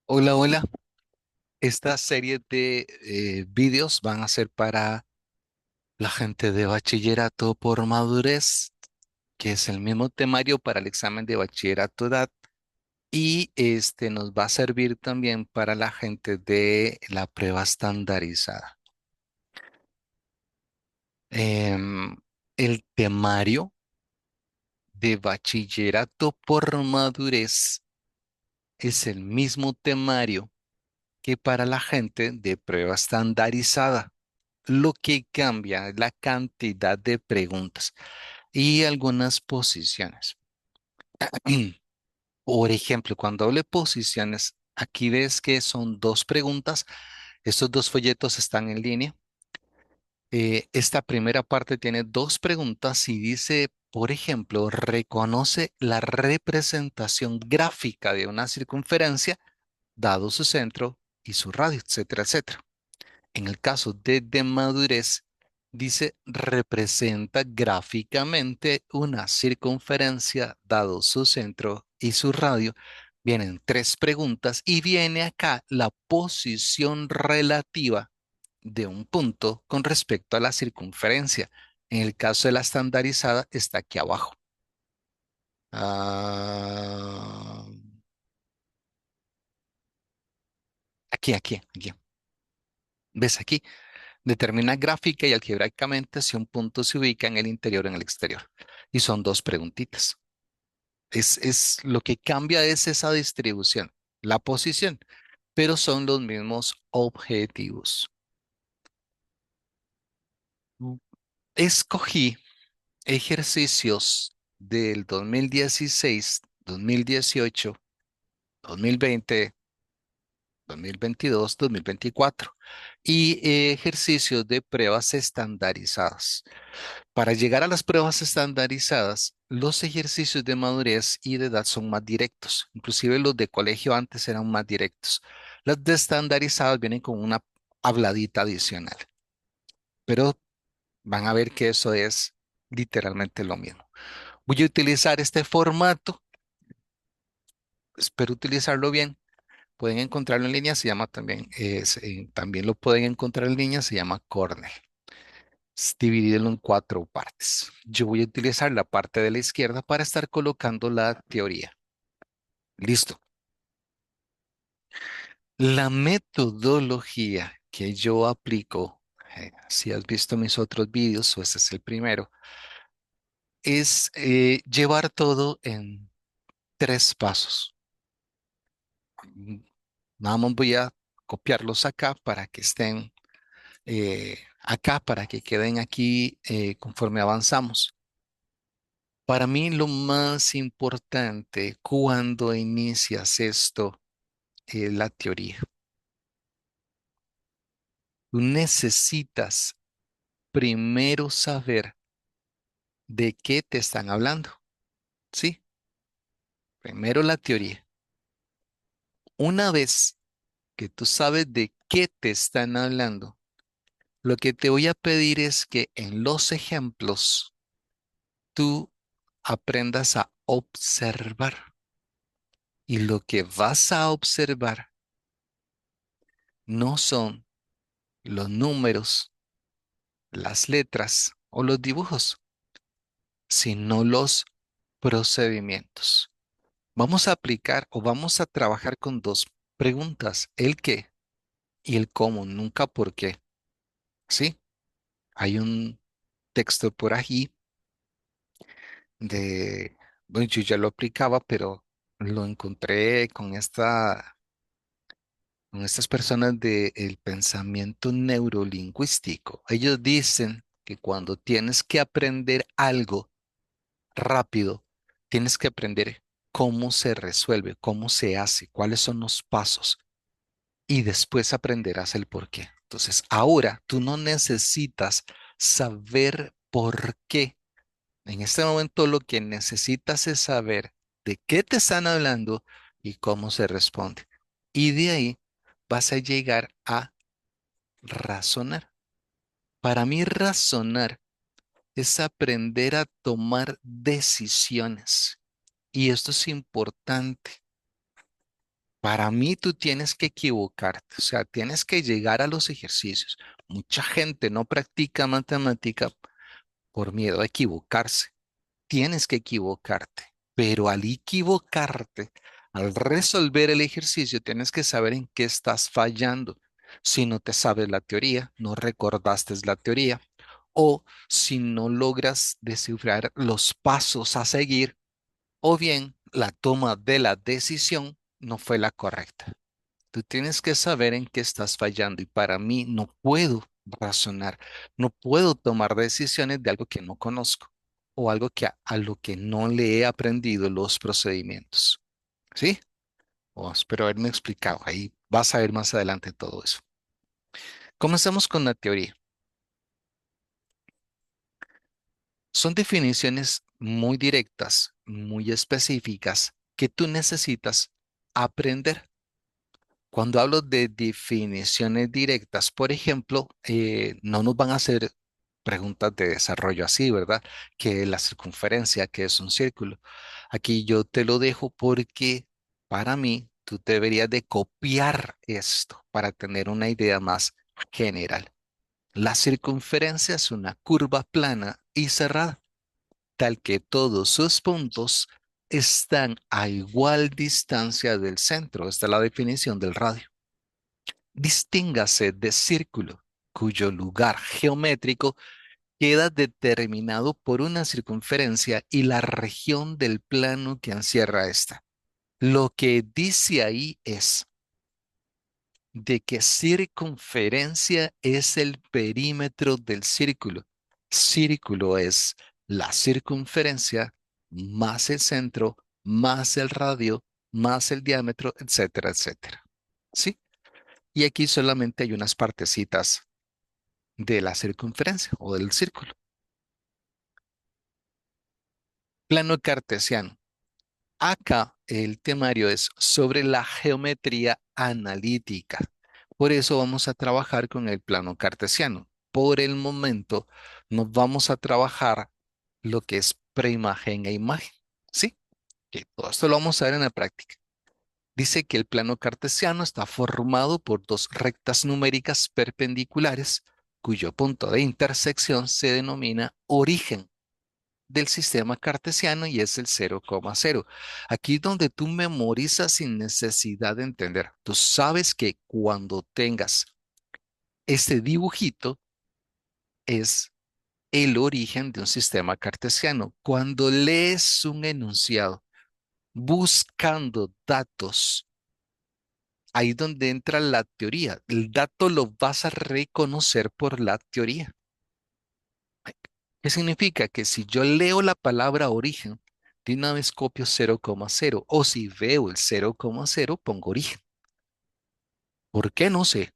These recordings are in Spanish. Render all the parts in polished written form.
Hola, hola. Esta serie de vídeos van a ser para la gente de bachillerato por madurez, que es el mismo temario para el examen de bachillerato edad, y este nos va a servir también para la gente de la prueba estandarizada. Em, el temario de bachillerato por madurez es el mismo temario que para la gente de prueba estandarizada. Lo que cambia es la cantidad de preguntas y algunas posiciones. Por ejemplo, cuando hable posiciones, aquí ves que son dos preguntas. Estos dos folletos están en línea. Esta primera parte tiene dos preguntas y dice, por ejemplo, reconoce la representación gráfica de una circunferencia, dado su centro y su radio, etcétera, etcétera. En el caso de madurez, dice representa gráficamente una circunferencia dado su centro y su radio. Vienen tres preguntas y viene acá la posición relativa de un punto con respecto a la circunferencia. En el caso de la estandarizada está aquí abajo. Ah, aquí. ¿Ves aquí? Determina gráfica y algebraicamente si un punto se ubica en el interior o en el exterior. Y son dos preguntitas. Es lo que cambia es esa distribución, la posición, pero son los mismos objetivos. Mm. Escogí ejercicios del 2016, 2018, 2020, 2022, 2024 y ejercicios de pruebas estandarizadas. Para llegar a las pruebas estandarizadas, los ejercicios de madurez y de edad son más directos. Inclusive los de colegio antes eran más directos. Las de estandarizadas vienen con una habladita adicional, pero van a ver que eso es literalmente lo mismo. Voy a utilizar este formato, espero utilizarlo bien. Pueden encontrarlo en línea, se llama también, también lo pueden encontrar en línea, se llama Cornell. Dividirlo en cuatro partes. Yo voy a utilizar la parte de la izquierda para estar colocando la teoría. Listo. La metodología que yo aplico, si has visto mis otros vídeos, o este es el primero, es llevar todo en tres pasos. Mm, Nada más voy a copiarlos acá para que estén acá, para que queden aquí conforme avanzamos. Para mí lo más importante cuando inicias esto es la teoría. Tú necesitas primero saber de qué te están hablando. Sí, primero la teoría. Una vez que tú sabes de qué te están hablando, lo que te voy a pedir es que en los ejemplos tú aprendas a observar. Y lo que vas a observar no son los números, las letras o los dibujos, sino los procedimientos. Vamos a aplicar o vamos a trabajar con dos preguntas, el qué y el cómo, nunca por qué. ¿Sí? Hay un texto por ahí de, bueno, yo ya lo aplicaba, pero lo encontré con estas personas del pensamiento neurolingüístico. Ellos dicen que cuando tienes que aprender algo, rápido, tienes que aprender cómo se resuelve, cómo se hace, cuáles son los pasos y después aprenderás el por qué. Entonces, ahora tú no necesitas saber por qué. En este momento lo que necesitas es saber de qué te están hablando y cómo se responde. Y de ahí vas a llegar a razonar. Para mí, razonar es aprender a tomar decisiones. Y esto es importante. Para mí tú tienes que equivocarte, o sea, tienes que llegar a los ejercicios. Mucha gente no practica matemática por miedo a equivocarse. Tienes que equivocarte, pero al equivocarte, al resolver el ejercicio, tienes que saber en qué estás fallando. Si no te sabes la teoría, no recordaste la teoría, o si no logras descifrar los pasos a seguir, o bien la toma de la decisión no fue la correcta. Tú tienes que saber en qué estás fallando y para mí no puedo razonar, no puedo tomar decisiones de algo que no conozco o algo que a lo que no le he aprendido los procedimientos. ¿Sí? Espero haberme explicado. Ahí vas a ver más adelante todo eso. Comenzamos con la teoría. Son definiciones muy directas, muy específicas que tú necesitas aprender. Cuando hablo de definiciones directas, por ejemplo, no nos van a hacer preguntas de desarrollo así, ¿verdad? Que la circunferencia, que es un círculo. Aquí yo te lo dejo porque para mí tú deberías de copiar esto para tener una idea más general. La circunferencia es una curva plana y cerrada, tal que todos sus puntos están a igual distancia del centro. Esta es la definición del radio. Distíngase de círculo, cuyo lugar geométrico queda determinado por una circunferencia y la región del plano que encierra esta. Lo que dice ahí es de que circunferencia es el perímetro del círculo. Círculo es la circunferencia más el centro, más el radio, más el diámetro, etcétera, etcétera. ¿Sí? Y aquí solamente hay unas partecitas de la circunferencia o del círculo. Plano cartesiano. Acá el temario es sobre la geometría analítica. Por eso vamos a trabajar con el plano cartesiano. Por el momento nos vamos a trabajar lo que es preimagen e imagen. ¿Sí? Que todo esto lo vamos a ver en la práctica. Dice que el plano cartesiano está formado por dos rectas numéricas perpendiculares cuyo punto de intersección se denomina origen del sistema cartesiano y es el 0,0. Aquí es donde tú memorizas sin necesidad de entender. Tú sabes que cuando tengas este dibujito es el origen de un sistema cartesiano. Cuando lees un enunciado buscando datos, ahí es donde entra la teoría. El dato lo vas a reconocer por la teoría. ¿Qué significa? Que si yo leo la palabra origen, de una vez copio 0,0 o si veo el 0,0, pongo origen. ¿Por qué? No sé.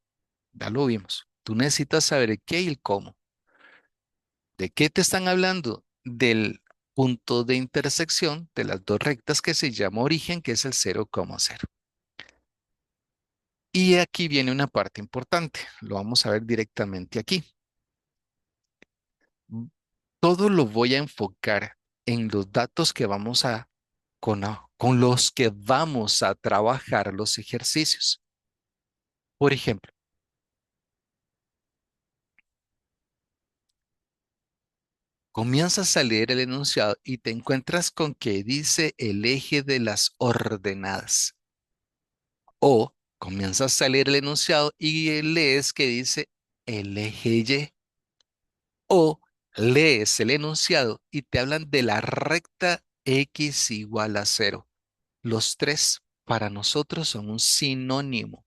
Ya lo vimos. Tú necesitas saber el qué y el cómo. ¿De qué te están hablando? Del punto de intersección de las dos rectas que se llama origen, que es el 0,0. Y aquí viene una parte importante. Lo vamos a ver directamente aquí. Todo lo voy a enfocar en los datos que vamos a con los que vamos a trabajar los ejercicios. Por ejemplo, comienzas a leer el enunciado y te encuentras con que dice el eje de las ordenadas. O comienzas a leer el enunciado y lees que dice el eje Y. O lees el enunciado y te hablan de la recta x igual a cero. Los tres para nosotros son un sinónimo.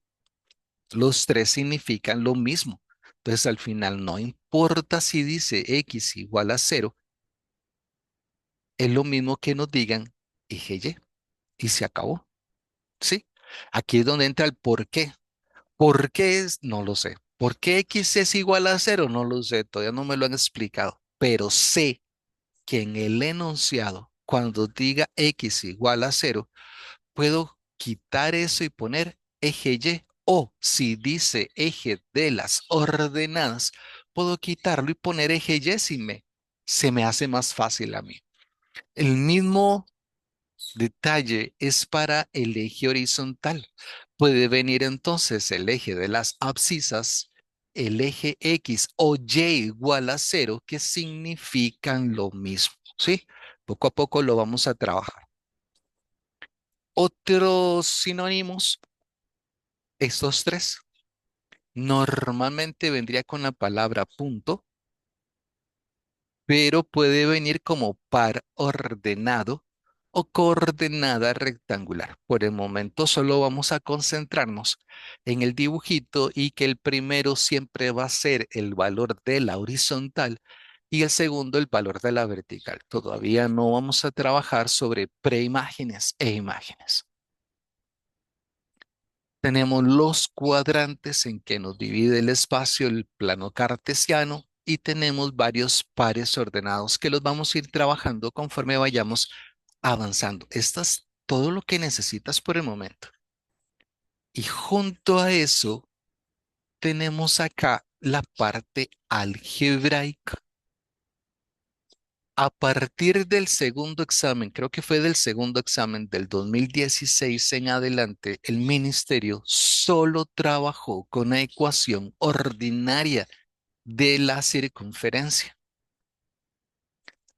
Los tres significan lo mismo. Entonces, al final, no importa si dice x igual a cero, es lo mismo que nos digan eje y se acabó. ¿Sí? Aquí es donde entra el por qué. ¿Por qué es? No lo sé. ¿Por qué x es igual a cero? No lo sé. Todavía no me lo han explicado. Pero sé que en el enunciado, cuando diga x igual a cero, puedo quitar eso y poner eje Y. O si dice eje de las ordenadas, puedo quitarlo y poner eje Y si se me hace más fácil a mí. El mismo Detalle, es para el eje horizontal. Puede venir entonces el eje de las abscisas, el eje X o Y igual a cero, que significan lo mismo, ¿sí? Poco a poco lo vamos a trabajar. Otros sinónimos, estos tres, normalmente vendría con la palabra punto, pero puede venir como par ordenado o coordenada rectangular. Por el momento solo vamos a concentrarnos en el dibujito y que el primero siempre va a ser el valor de la horizontal y el segundo el valor de la vertical. Todavía no vamos a trabajar sobre preimágenes e imágenes. Tenemos los cuadrantes en que nos divide el espacio, el plano cartesiano, y tenemos varios pares ordenados que los vamos a ir trabajando conforme vayamos avanzando. Esto es todo lo que necesitas por el momento. Y junto a eso tenemos acá la parte algebraica. A partir del segundo examen, creo que fue del segundo examen del 2016 en adelante, el ministerio solo trabajó con la ecuación ordinaria de la circunferencia.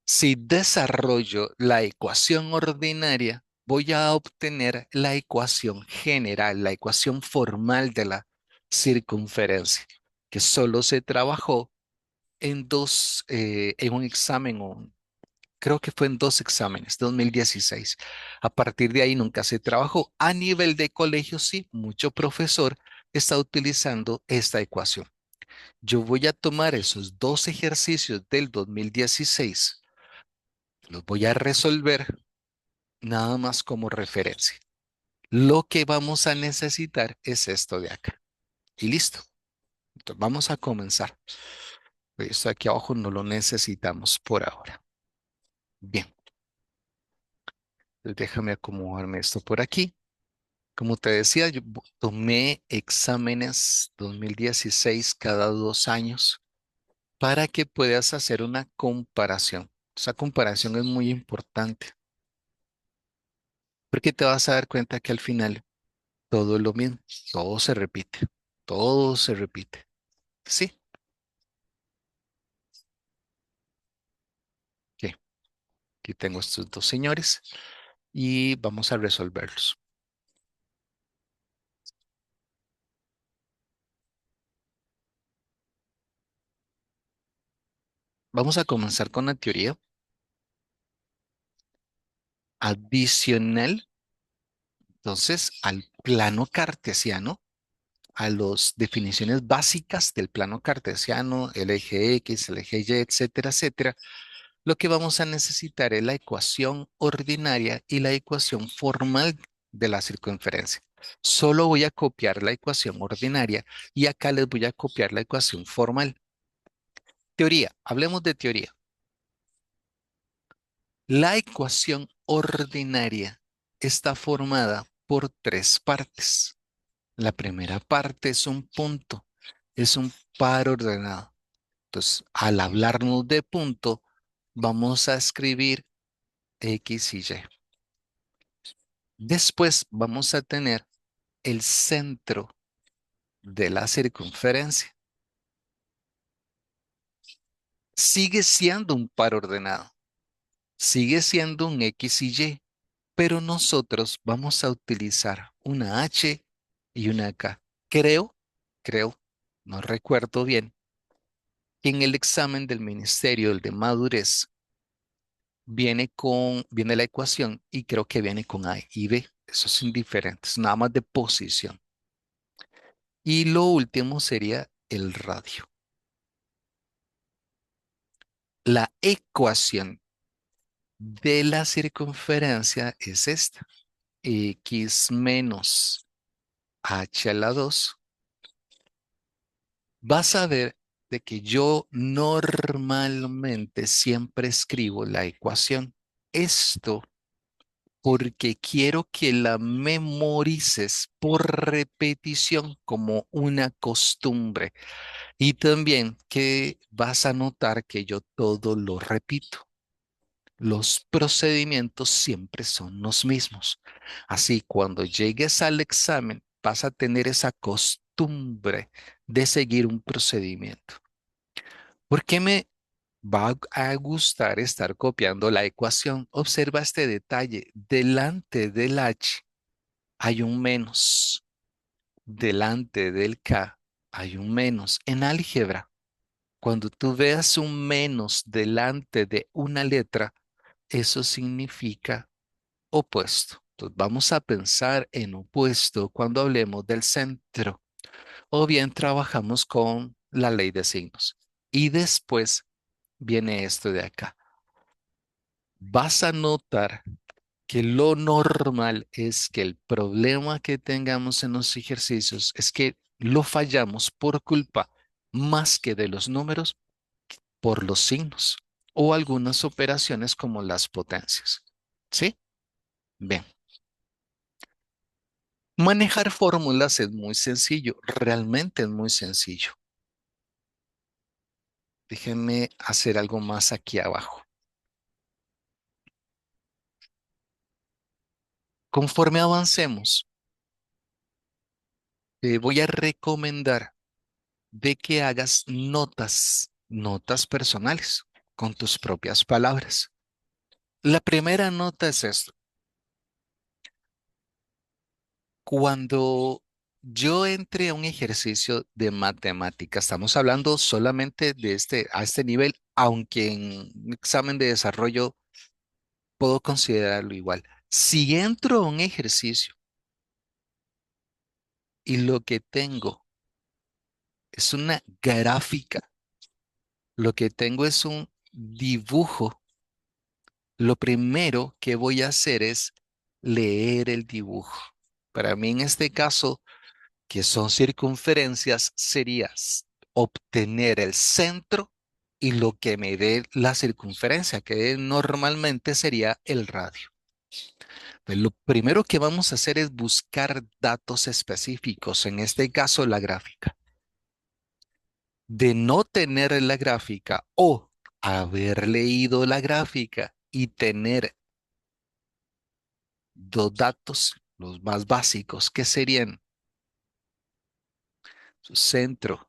Si desarrollo la ecuación ordinaria, voy a obtener la ecuación general, la ecuación formal de la circunferencia, que solo se trabajó en un examen o creo que fue en dos exámenes, 2016. A partir de ahí nunca se trabajó. A nivel de colegio, sí, mucho profesor está utilizando esta ecuación. Yo voy a tomar esos dos ejercicios del 2016, los voy a resolver nada más como referencia. Lo que vamos a necesitar es esto de acá. Y listo. Entonces vamos a comenzar. Esto aquí abajo no lo necesitamos por ahora. Bien, entonces déjame acomodarme esto por aquí. Como te decía, yo tomé exámenes 2016 cada 2 años para que puedas hacer una comparación. Esa comparación es muy importante porque te vas a dar cuenta que al final todo es lo mismo, todo se repite, todo se repite. Sí, ok, aquí tengo estos dos señores y vamos a resolverlos. Vamos a comenzar con la teoría adicional, entonces, al plano cartesiano, a las definiciones básicas del plano cartesiano, el eje X, el eje Y, etcétera, etcétera. Lo que vamos a necesitar es la ecuación ordinaria y la ecuación formal de la circunferencia. Solo voy a copiar la ecuación ordinaria y acá les voy a copiar la ecuación formal. Teoría, hablemos de teoría. La ecuación ordinaria está formada por tres partes. La primera parte es un punto, es un par ordenado. Entonces, al hablarnos de punto, vamos a escribir X y Y. Después vamos a tener el centro de la circunferencia. Sigue siendo un par ordenado, sigue siendo un X y Y, pero nosotros vamos a utilizar una H y una K. Creo, creo, no recuerdo bien, que en el examen del ministerio, el de madurez, viene la ecuación y creo que viene con A y B. Eso es indiferente, es nada más de posición. Y lo último sería el radio. La ecuación de la circunferencia es esta. X menos h a la 2. Vas a ver de que yo normalmente siempre escribo la ecuación. Esto porque quiero que la memorices por repetición como una costumbre. Y también que vas a notar que yo todo lo repito. los procedimientos siempre son los mismos. Así, cuando llegues al examen, vas a tener esa costumbre de seguir un procedimiento. ¿Por qué me va a gustar estar copiando la ecuación? Observa este detalle. Delante del H hay un menos. Delante del K hay un menos. En álgebra, cuando tú veas un menos delante de una letra, eso significa opuesto. Entonces vamos a pensar en opuesto cuando hablemos del centro o bien trabajamos con la ley de signos. Y después viene esto de acá. Vas a notar que lo normal es que el problema que tengamos en los ejercicios es que lo fallamos por culpa más que de los números, por los signos o algunas operaciones como las potencias. ¿Sí? Bien. Manejar fórmulas es muy sencillo, realmente es muy sencillo. Déjenme hacer algo más aquí abajo. Conforme avancemos, te voy a recomendar de que hagas notas personales con tus propias palabras. La primera nota es esto. Cuando yo entré a un ejercicio de matemática, estamos hablando solamente de a este nivel, aunque en un examen de desarrollo puedo considerarlo igual. Si entro a un ejercicio y lo que tengo es una gráfica, lo que tengo es un dibujo, lo primero que voy a hacer es leer el dibujo. Para mí en este caso, que son circunferencias, sería obtener el centro y lo que me dé la circunferencia, que normalmente sería el radio. Pues lo primero que vamos a hacer es buscar datos específicos, en este caso la gráfica. De no tener la gráfica o haber leído la gráfica y tener dos datos, los más básicos, que serían su centro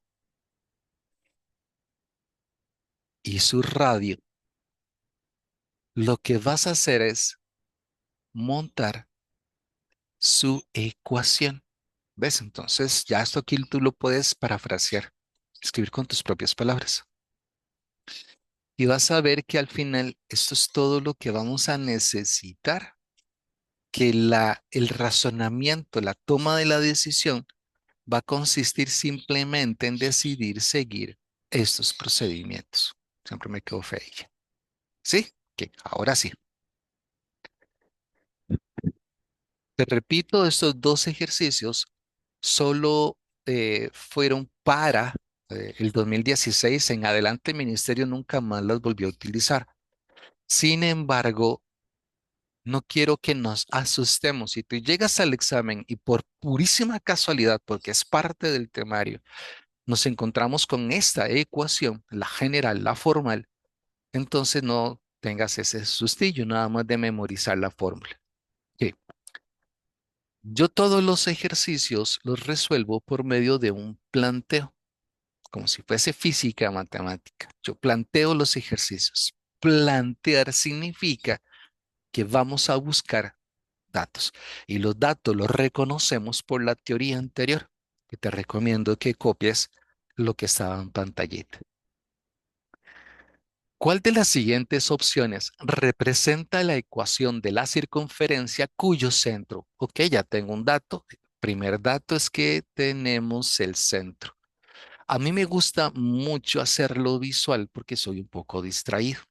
y su radio, lo que vas a hacer es montar su ecuación. ¿Ves? Entonces, ya esto aquí tú lo puedes parafrasear, escribir con tus propias palabras. Y vas a ver que al final esto es todo lo que vamos a necesitar, que el razonamiento, la toma de la decisión va a consistir simplemente en decidir seguir estos procedimientos. Siempre me quedo fea. ¿Sí? Que ahora sí. Te repito, estos dos ejercicios solo fueron para el 2016. En adelante el ministerio nunca más las volvió a utilizar. Sin embargo, no quiero que nos asustemos. Si tú llegas al examen y por purísima casualidad, porque es parte del temario, nos encontramos con esta ecuación, la general, la formal, entonces no tengas ese sustillo nada más de memorizar la fórmula. Ok. Yo todos los ejercicios los resuelvo por medio de un planteo, como si fuese física matemática. Yo planteo los ejercicios. Plantear significa que vamos a buscar datos y los datos los reconocemos por la teoría anterior, que te recomiendo que copies lo que estaba en pantallita. ¿Cuál de las siguientes opciones representa la ecuación de la circunferencia cuyo centro? Ok, ya tengo un dato. Primer dato es que tenemos el centro. A mí me gusta mucho hacerlo visual porque soy un poco distraído.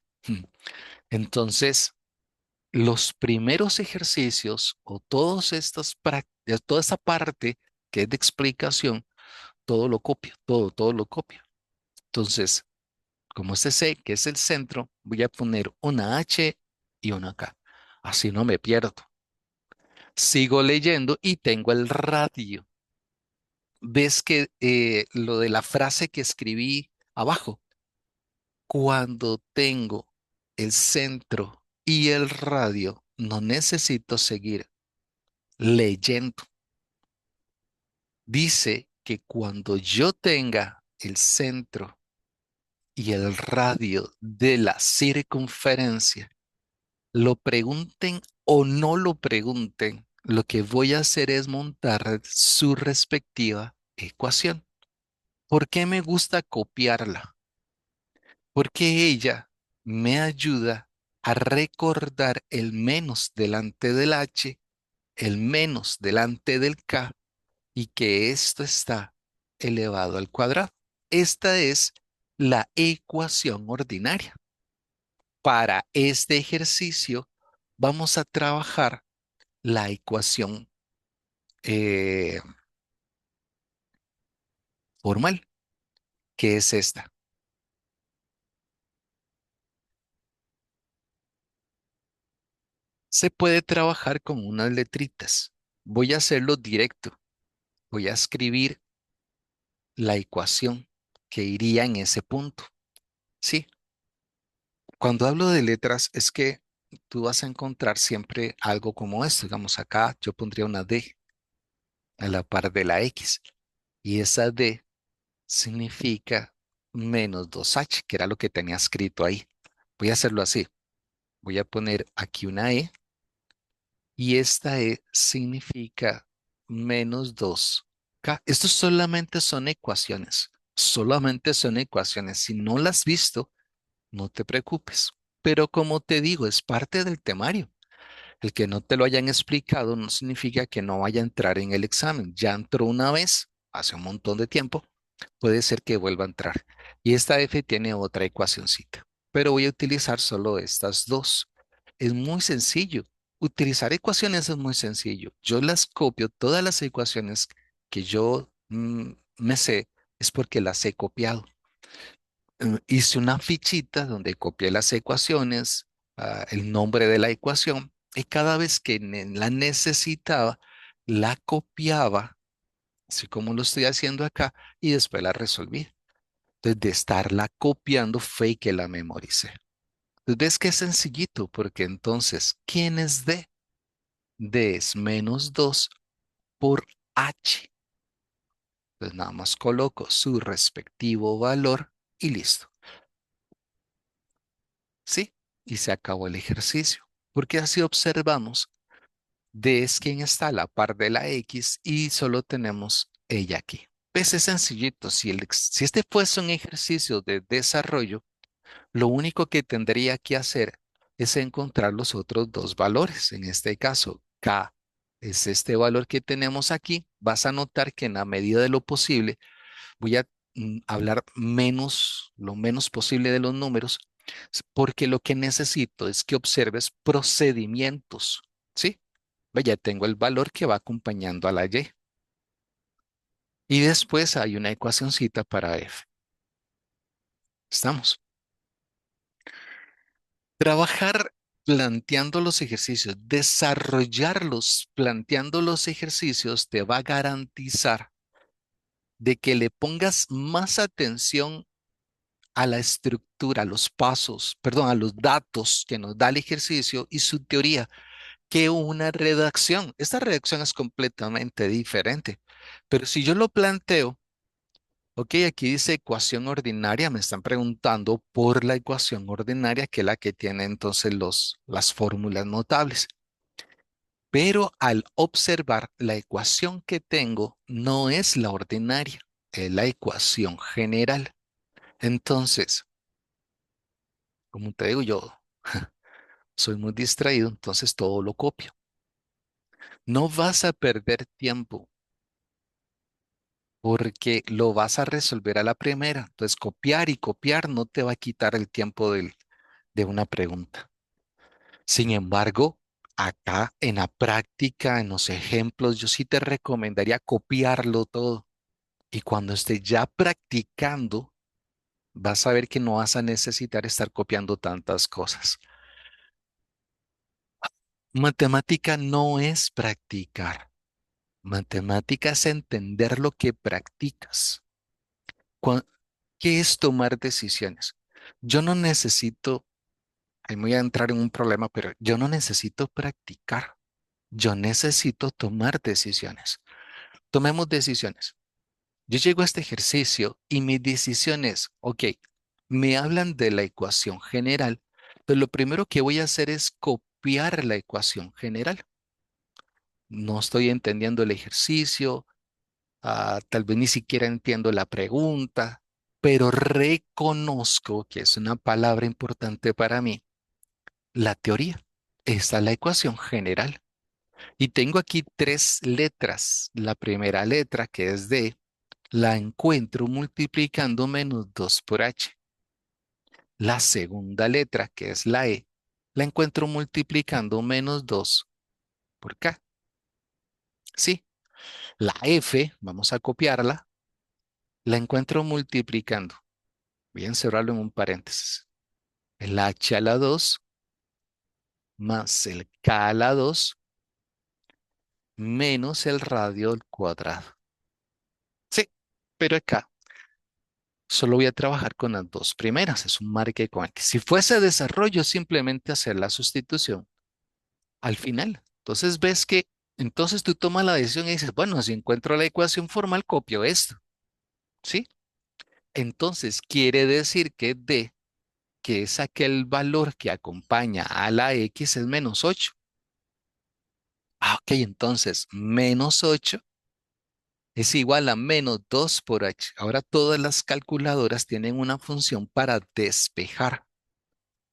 Entonces, los primeros ejercicios o toda esta parte que es de explicación, todo lo copio, todo lo copio. Entonces, como este sé que es el centro, voy a poner una H y una K. Así no me pierdo. Sigo leyendo y tengo el radio. Ves que lo de la frase que escribí abajo, cuando tengo el centro y el radio, no necesito seguir leyendo. Dice que cuando yo tenga el centro y el radio de la circunferencia, lo pregunten o no lo pregunten, lo que voy a hacer es montar su respectiva ecuación. ¿Por qué me gusta copiarla? Porque ella me ayuda a recordar el menos delante del H, el menos delante del K y que esto está elevado al cuadrado. Esta es la ecuación ordinaria. Para este ejercicio vamos a trabajar la ecuación eh, formal, que es esta. Se puede trabajar con unas letritas. Voy a hacerlo directo. Voy a escribir la ecuación que iría en ese punto. Sí, cuando hablo de letras es que tú vas a encontrar siempre algo como esto. Digamos, acá yo pondría una D a la par de la X y esa D significa menos 2H, que era lo que tenía escrito ahí. Voy a hacerlo así. Voy a poner aquí una E y esta E significa menos 2K. Estos solamente son ecuaciones. Solamente son ecuaciones. Si no las has visto, no te preocupes. Pero como te digo, es parte del temario. El que no te lo hayan explicado no significa que no vaya a entrar en el examen. Ya entró una vez, hace un montón de tiempo, puede ser que vuelva a entrar. Y esta F tiene otra ecuacioncita. Pero voy a utilizar solo estas dos. Es muy sencillo. Utilizar ecuaciones es muy sencillo. Yo las copio, todas las ecuaciones que yo me sé, es porque las he copiado. Hice una fichita donde copié las ecuaciones, el nombre de la ecuación, y cada vez que la necesitaba, la copiaba, así como lo estoy haciendo acá, y después la resolví. Entonces, de estarla copiando fue que la memoricé. Entonces, ves que es sencillito, porque entonces, ¿quién es D? D es menos 2 por H. Entonces, nada más coloco su respectivo valor y listo. ¿Sí? Y se acabó el ejercicio. Porque así observamos D es quien está a la par de la X y solo tenemos ella aquí. ¿Ves? Es sencillito. Si este fuese un ejercicio de desarrollo, lo único que tendría que hacer es encontrar los otros dos valores. En este caso, K es este valor que tenemos aquí. Vas a notar que en la medida de lo posible voy a hablar menos, lo menos posible de los números, porque lo que necesito es que observes procedimientos, ¿sí? Ya tengo el valor que va acompañando a la Y. Y después hay una ecuacioncita para F. ¿Estamos? Trabajar planteando los ejercicios, desarrollarlos planteando los ejercicios te va a garantizar de que le pongas más atención a la estructura, a los pasos, perdón, a los datos que nos da el ejercicio y su teoría, que una redacción. Esta redacción es completamente diferente. Pero si yo lo planteo, ok, aquí dice ecuación ordinaria, me están preguntando por la ecuación ordinaria, que es la que tiene entonces las fórmulas notables. Pero al observar la ecuación que tengo, no es la ordinaria, es la ecuación general. Entonces, como te digo yo, soy muy distraído, entonces todo lo copio. No vas a perder tiempo porque lo vas a resolver a la primera. Entonces, copiar y copiar no te va a quitar el tiempo de una pregunta. Sin embargo, acá en la práctica, en los ejemplos, yo sí te recomendaría copiarlo todo. Y cuando estés ya practicando, vas a ver que no vas a necesitar estar copiando tantas cosas. Matemática no es practicar. Matemática es entender lo que practicas. Cuan- ¿Qué es tomar decisiones? Yo no necesito ahí me voy a entrar en un problema, pero yo no necesito practicar, yo necesito tomar decisiones. Tomemos decisiones. Yo llego a este ejercicio y mi decisión es, ok, me hablan de la ecuación general, pero lo primero que voy a hacer es copiar la ecuación general. No estoy entendiendo el ejercicio, tal vez ni siquiera entiendo la pregunta, pero reconozco que es una palabra importante para mí, la teoría. Esta es la ecuación general. Y tengo aquí tres letras. La primera letra, que es D, la encuentro multiplicando menos 2 por H. La segunda letra, que es la E, la encuentro multiplicando menos 2 por K. Sí, la F, vamos a copiarla, la encuentro multiplicando. Voy a encerrarlo en un paréntesis. El H a la 2 más el K a la 2 menos el radio al cuadrado. Sí, pero acá solo voy a trabajar con las dos primeras. Es un marque con X. Si fuese desarrollo, simplemente hacer la sustitución al final. Entonces ves que, entonces tú tomas la decisión y dices, bueno, si encuentro la ecuación formal, copio esto. ¿Sí? Entonces quiere decir que D, que es aquel valor que acompaña a la X, es menos 8. Ok, entonces menos 8 es igual a menos 2 por H. Ahora todas las calculadoras tienen una función para despejar,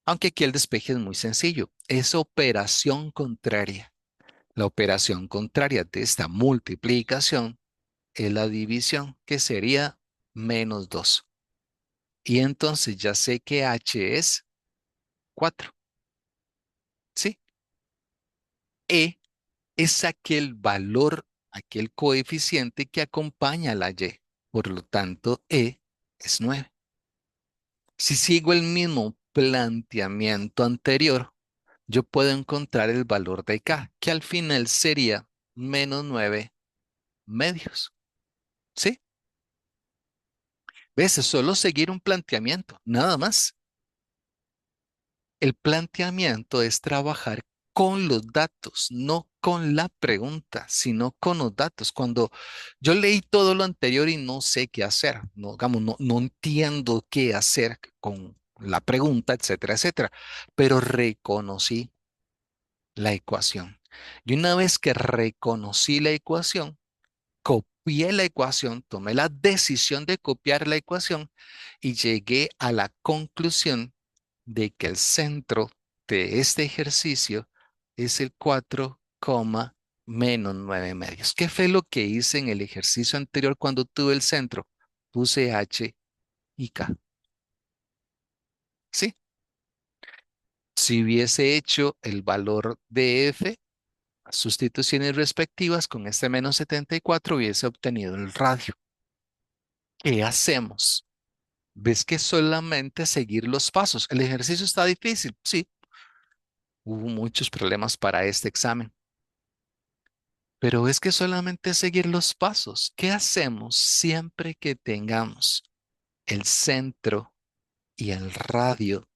aunque aquí el despeje es muy sencillo. Es operación contraria. La operación contraria de esta multiplicación es la división, que sería menos 2. Y entonces ya sé que H es 4. ¿Sí? E es aquel valor, aquel coeficiente que acompaña a la Y. Por lo tanto, E es 9. Si sigo el mismo planteamiento anterior, yo puedo encontrar el valor de K, que al final sería menos 9 medios. ¿Sí? ¿Ves? Es solo seguir un planteamiento, nada más. El planteamiento es trabajar con los datos, no con la pregunta, sino con los datos. Cuando yo leí todo lo anterior y no sé qué hacer, no, digamos, no entiendo qué hacer con la pregunta, etcétera, etcétera, pero reconocí la ecuación. Y una vez que reconocí la ecuación, copié la ecuación, tomé la decisión de copiar la ecuación y llegué a la conclusión de que el centro de este ejercicio es el 4, menos 9 medios. ¿Qué fue lo que hice en el ejercicio anterior cuando tuve el centro? Puse H y K. ¿Sí? Si hubiese hecho el valor de F, sustituciones respectivas con este menos 74, hubiese obtenido el radio. ¿Qué hacemos? ¿Ves que solamente seguir los pasos? El ejercicio está difícil, sí. Hubo muchos problemas para este examen, pero es que solamente seguir los pasos. ¿Qué hacemos siempre que tengamos el centro y el radio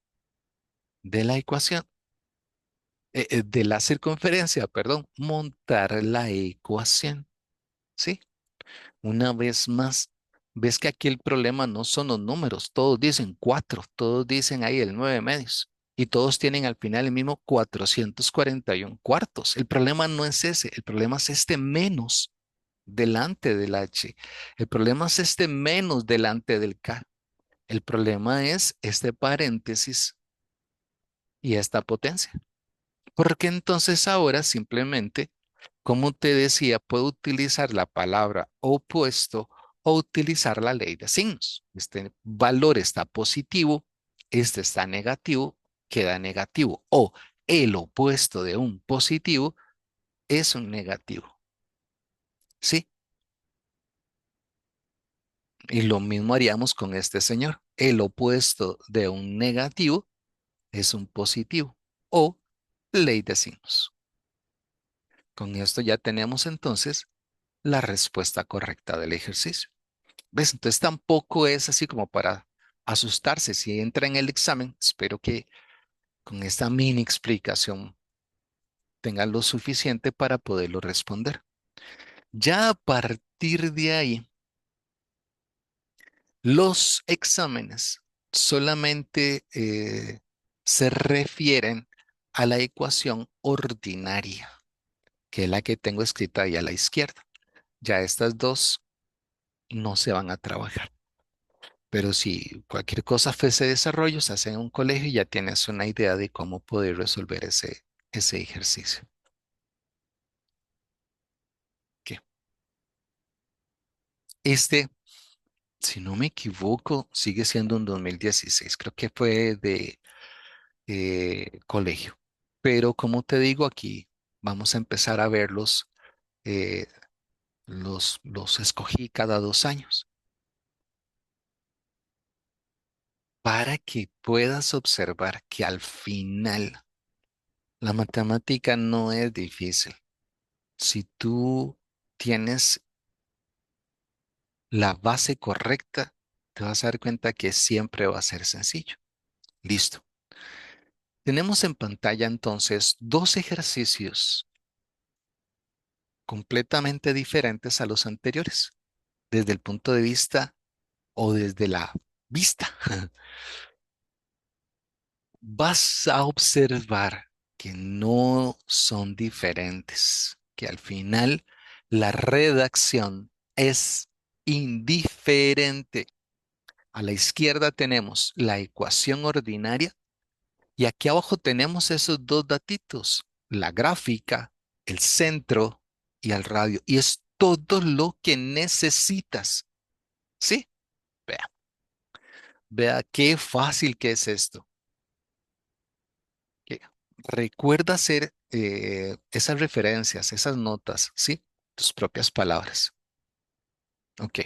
de la ecuación, de la circunferencia, perdón? Montar la ecuación, ¿sí? Una vez más, ves que aquí el problema no son los números, todos dicen 4, todos dicen ahí el 9 medios y todos tienen al final el mismo 441 cuartos. El problema no es ese, el problema es este menos delante del H. El problema es este menos delante del K. El problema es este paréntesis y esta potencia. Porque entonces ahora simplemente, como te decía, puedo utilizar la palabra opuesto o utilizar la ley de signos. Este valor está positivo, este está negativo, queda negativo. O el opuesto de un positivo es un negativo. ¿Sí? Y lo mismo haríamos con este señor. El opuesto de un negativo es un positivo o ley de signos. Con esto ya tenemos entonces la respuesta correcta del ejercicio. ¿Ves? Entonces tampoco es así como para asustarse si entra en el examen. Espero que con esta mini explicación tengan lo suficiente para poderlo responder. Ya a partir de ahí, los exámenes solamente se refieren a la ecuación ordinaria, que es la que tengo escrita ahí a la izquierda. Ya estas dos no se van a trabajar. Pero si cualquier cosa fuese desarrollo, se hace en un colegio y ya tienes una idea de cómo poder resolver ese ejercicio. ¿Qué? Este, si no me equivoco, sigue siendo un 2016. Creo que fue de colegio. Pero como te digo aquí, vamos a empezar a verlos. eh, los escogí cada 2 años para que puedas observar que al final la matemática no es difícil. Si tú tienes la base correcta, te vas a dar cuenta que siempre va a ser sencillo. Listo. Tenemos en pantalla entonces dos ejercicios completamente diferentes a los anteriores, desde el punto de vista o desde la vista. Vas a observar que no son diferentes, que al final la redacción es indiferente. A la izquierda tenemos la ecuación ordinaria y aquí abajo tenemos esos dos datitos, la gráfica, el centro y el radio. Y es todo lo que necesitas. ¿Sí? Vea, vea qué fácil que es esto. Que recuerda hacer esas referencias, esas notas, ¿sí? Tus propias palabras. Ok.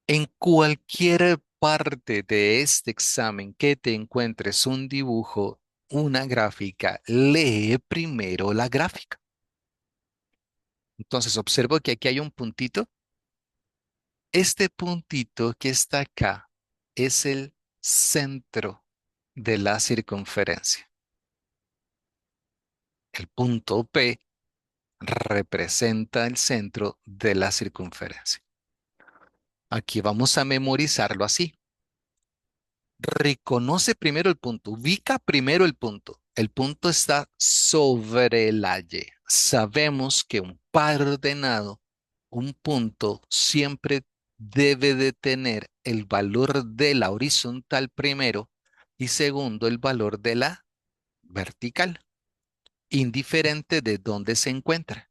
En cualquier parte de este examen que te encuentres un dibujo, una gráfica, lee primero la gráfica. Entonces, observo que aquí hay un puntito. Este puntito que está acá es el centro de la circunferencia. El punto P representa el centro de la circunferencia. Aquí vamos a memorizarlo así. Reconoce primero el punto, ubica primero el punto. El punto está sobre la Y. Sabemos que un par ordenado, un punto, siempre debe de tener el valor de la horizontal primero y segundo el valor de la vertical, indiferente de dónde se encuentra.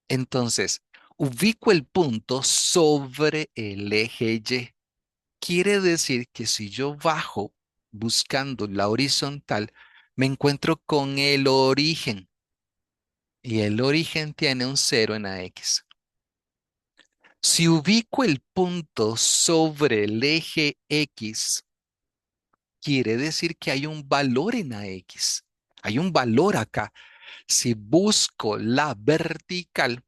Entonces, ubico el punto sobre el eje Y. Quiere decir que si yo bajo buscando la horizontal, me encuentro con el origen y el origen tiene un cero en AX. Si ubico el punto sobre el eje X, quiere decir que hay un valor en AX. Hay un valor acá. Si busco la vertical,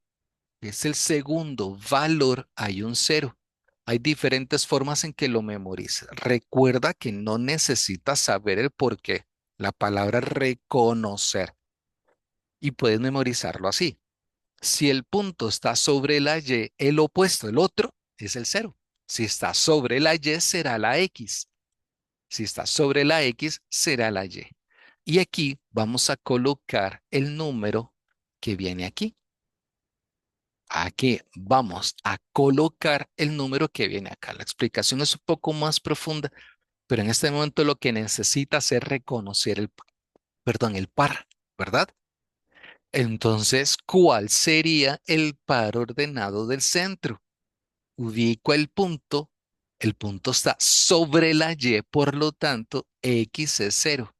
es el segundo valor, hay un cero. Hay diferentes formas en que lo memorices. Recuerda que no necesitas saber el por qué. La palabra reconocer. Y puedes memorizarlo así. Si el punto está sobre la Y, el opuesto, el otro, es el cero. Si está sobre la Y, será la X. Si está sobre la X, será la Y. Y aquí vamos a colocar el número que viene aquí. Aquí vamos a colocar el número que viene acá. La explicación es un poco más profunda, pero en este momento lo que necesitas es reconocer perdón, el par, ¿verdad? Entonces, ¿cuál sería el par ordenado del centro? Ubico el punto está sobre la Y, por lo tanto, X es cero.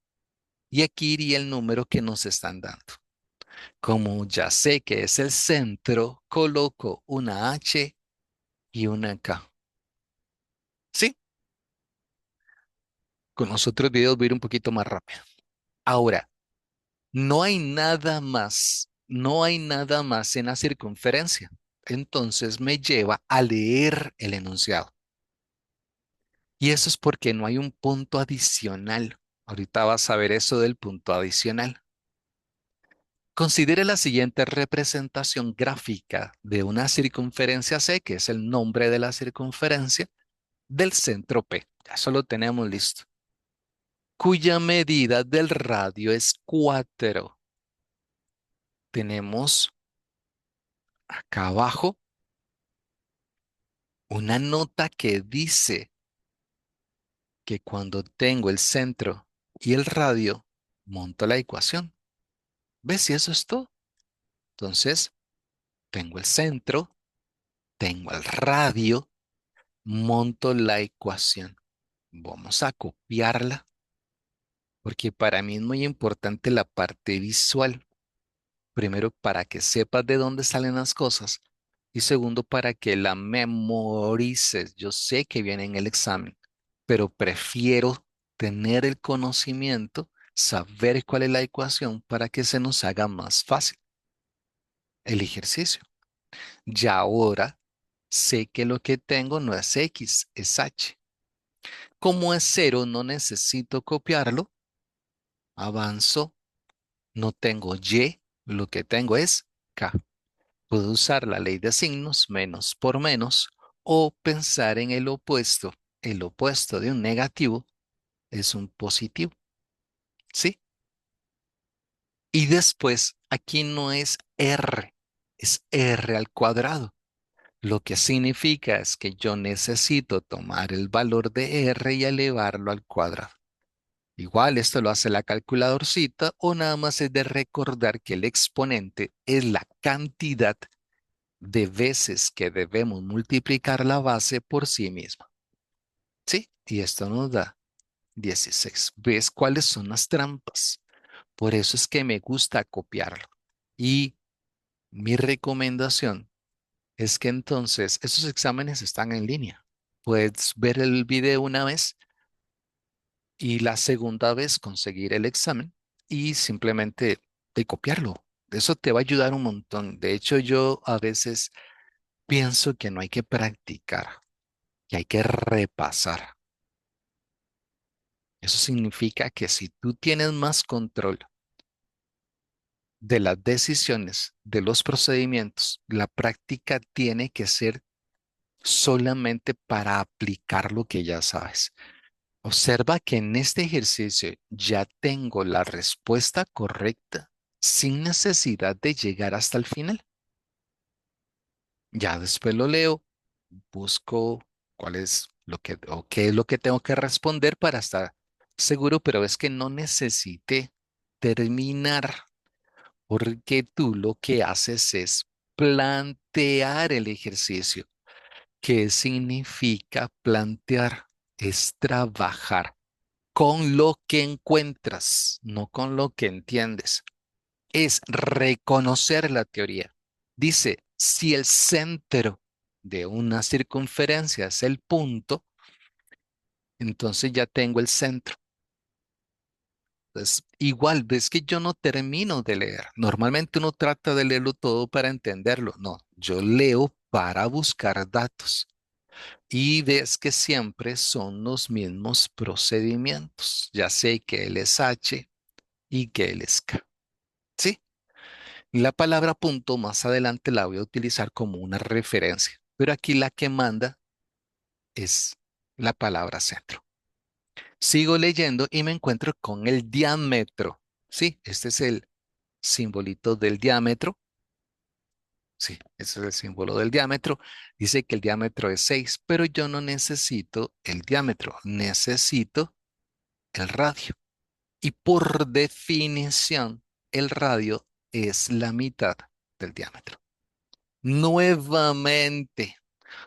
Y aquí iría el número que nos están dando. Como ya sé que es el centro, coloco una H y una K. ¿Sí? Con los otros videos voy a ir un poquito más rápido. Ahora, no hay nada más en la circunferencia. Entonces me lleva a leer el enunciado. Y eso es porque no hay un punto adicional. Ahorita vas a ver eso del punto adicional. Considere la siguiente representación gráfica de una circunferencia C, que es el nombre de la circunferencia, del centro P. Ya eso lo tenemos listo. Cuya medida del radio es 4. Tenemos acá abajo una nota que dice que cuando tengo el centro y el radio, monto la ecuación. ¿Ves si eso es todo? Entonces, tengo el centro, tengo el radio, monto la ecuación. Vamos a copiarla porque para mí es muy importante la parte visual. Primero, para que sepas de dónde salen las cosas. Y segundo, para que la memorices. Yo sé que viene en el examen, pero prefiero tener el conocimiento, saber cuál es la ecuación para que se nos haga más fácil el ejercicio. Ya ahora sé que lo que tengo no es X, es H. Como es cero, no necesito copiarlo. Avanzo, no tengo Y, lo que tengo es K. Puedo usar la ley de signos, menos por menos, o pensar en el opuesto. El opuesto de un negativo es un positivo, ¿sí? Y después, aquí no es R, es R al cuadrado. Lo que significa es que yo necesito tomar el valor de R y elevarlo al cuadrado. Igual esto lo hace la calculadorcita o nada más es de recordar que el exponente es la cantidad de veces que debemos multiplicar la base por sí misma. ¿Sí? Y esto nos da 16. ¿Ves cuáles son las trampas? Por eso es que me gusta copiarlo. Y mi recomendación es que entonces esos exámenes están en línea. Puedes ver el video una vez y la segunda vez conseguir el examen y simplemente de copiarlo. Eso te va a ayudar un montón. De hecho, yo a veces pienso que no hay que practicar, que hay que repasar. Eso significa que si tú tienes más control de las decisiones, de los procedimientos, la práctica tiene que ser solamente para aplicar lo que ya sabes. Observa que en este ejercicio ya tengo la respuesta correcta sin necesidad de llegar hasta el final. Ya después lo leo, busco cuál es lo que o qué es lo que tengo que responder para estar seguro, pero es que no necesite terminar porque tú lo que haces es plantear el ejercicio. ¿Qué significa plantear? Es trabajar con lo que encuentras, no con lo que entiendes. Es reconocer la teoría. Dice, si el centro de una circunferencia es el punto, entonces ya tengo el centro. Entonces, igual, ves que yo no termino de leer. Normalmente uno trata de leerlo todo para entenderlo. No, yo leo para buscar datos. Y ves que siempre son los mismos procedimientos. Ya sé que él es H y que él es K. ¿Sí? La palabra punto más adelante la voy a utilizar como una referencia, pero aquí la que manda es la palabra centro. Sigo leyendo y me encuentro con el diámetro. Sí, este es el simbolito del diámetro. Sí, ese es el símbolo del diámetro. Dice que el diámetro es 6, pero yo no necesito el diámetro, necesito el radio. Y por definición, el radio es la mitad del diámetro. Nuevamente,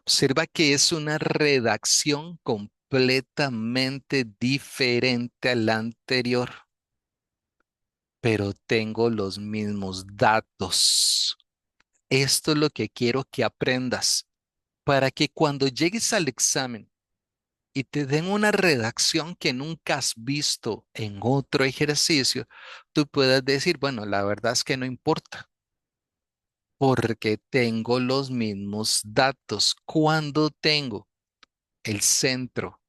observa que es una redacción completamente diferente a la anterior, pero tengo los mismos datos. Esto es lo que quiero que aprendas para que cuando llegues al examen y te den una redacción que nunca has visto en otro ejercicio, tú puedas decir, bueno, la verdad es que no importa porque tengo los mismos datos. Cuando tengo el centro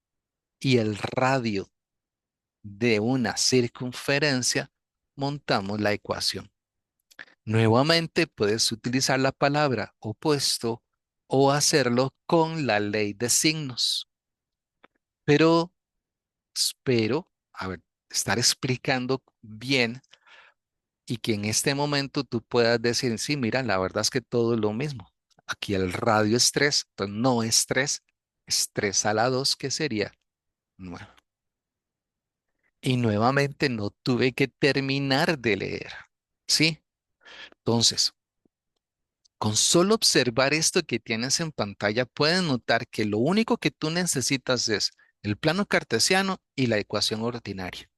y el radio de una circunferencia, montamos la ecuación. Nuevamente puedes utilizar la palabra opuesto o hacerlo con la ley de signos. Pero espero, a ver, estar explicando bien y que en este momento tú puedas decir, sí, mira, la verdad es que todo es lo mismo. Aquí el radio es 3, entonces no es 3 a la 2, que sería 9. Y nuevamente no tuve que terminar de leer, ¿sí? Entonces, con solo observar esto que tienes en pantalla, puedes notar que lo único que tú necesitas es el plano cartesiano y la ecuación ordinaria.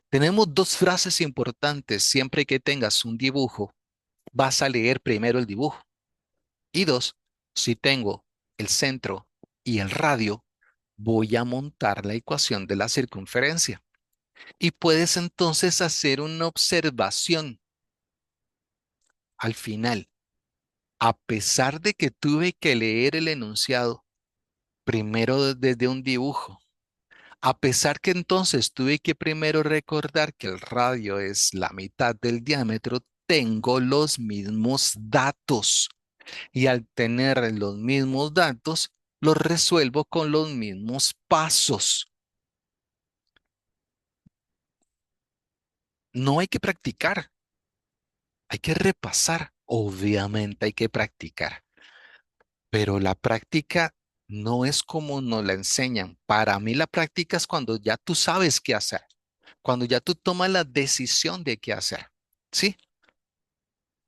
Tenemos dos frases importantes. Siempre que tengas un dibujo, vas a leer primero el dibujo. Y dos, si tengo el centro y el radio, voy a montar la ecuación de la circunferencia. Y puedes entonces hacer una observación al final. A pesar de que tuve que leer el enunciado primero desde un dibujo, a pesar que entonces tuve que primero recordar que el radio es la mitad del diámetro, tengo los mismos datos. Y al tener los mismos datos, los resuelvo con los mismos pasos. No hay que practicar, hay que repasar. Obviamente hay que practicar, pero la práctica no es como nos la enseñan. Para mí la práctica es cuando ya tú sabes qué hacer, cuando ya tú tomas la decisión de qué hacer. ¿Sí?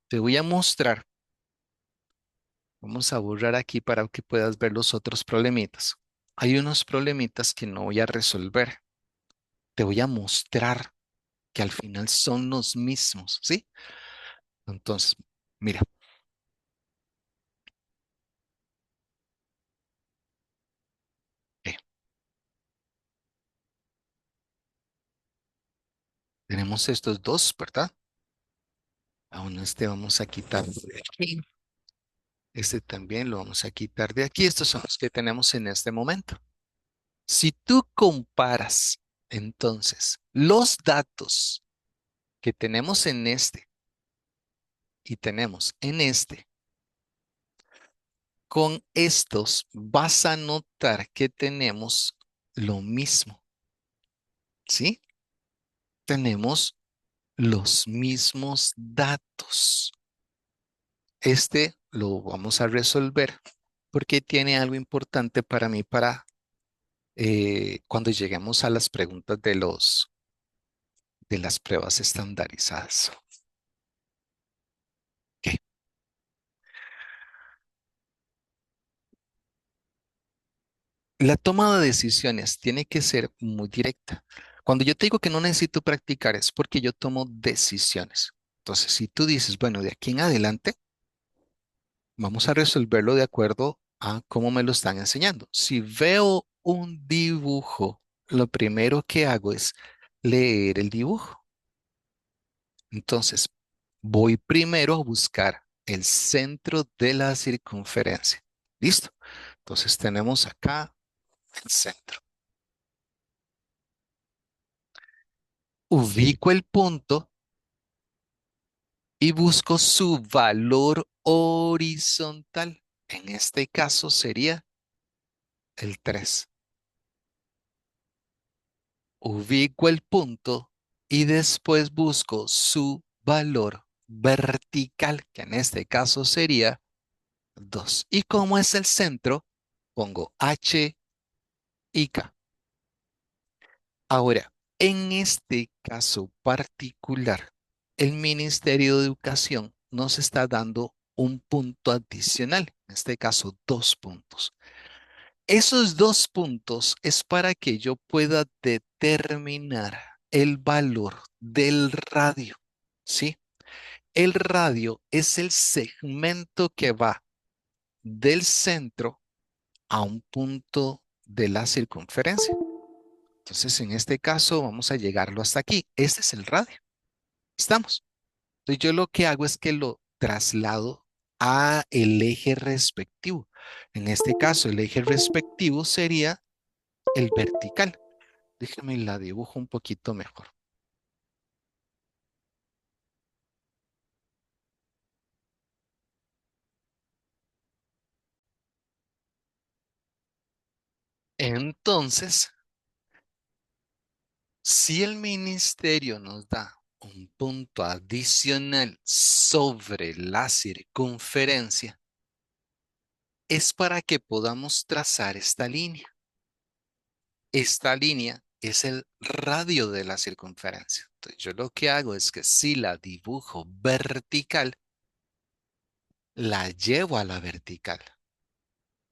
Te voy a mostrar. Vamos a borrar aquí para que puedas ver los otros problemitas. Hay unos problemitas que no voy a resolver. Te voy a mostrar que al final son los mismos, ¿sí? Entonces, mira, eh, tenemos estos dos, ¿verdad? Aún este vamos a quitar de aquí. Este también lo vamos a quitar de aquí. Estos son los que tenemos en este momento. Si tú comparas entonces los datos que tenemos en este y tenemos en este con estos, vas a notar que tenemos lo mismo, ¿sí? Tenemos los mismos datos. Este lo vamos a resolver porque tiene algo importante para mí para cuando lleguemos a las preguntas de las pruebas estandarizadas. Ok. La toma de decisiones tiene que ser muy directa. Cuando yo te digo que no necesito practicar es porque yo tomo decisiones. Entonces, si tú dices, bueno, de aquí en adelante vamos a resolverlo de acuerdo a cómo me lo están enseñando. Si veo un dibujo, lo primero que hago es leer el dibujo. Entonces, voy primero a buscar el centro de la circunferencia. ¿Listo? Entonces tenemos acá el centro. Ubico el punto y busco su valor horizontal. En este caso sería el 3. Ubico el punto y después busco su valor vertical, que en este caso sería 2. Y como es el centro, pongo H y K. Ahora, en este caso particular, el Ministerio de Educación nos está dando un punto adicional, en este caso 2 puntos. Esos 2 puntos es para que yo pueda determinar el valor del radio, ¿sí? El radio es el segmento que va del centro a un punto de la circunferencia. Entonces, en este caso, vamos a llegarlo hasta aquí. Este es el radio. ¿Estamos? Entonces, yo lo que hago es que lo traslado a el eje respectivo. En este caso, el eje respectivo sería el vertical. Déjame la dibujo un poquito mejor. Entonces, si el ministerio nos da un punto adicional sobre la circunferencia, es para que podamos trazar esta línea. Esta línea es el radio de la circunferencia. Entonces, yo lo que hago es que si la dibujo vertical, la llevo a la vertical.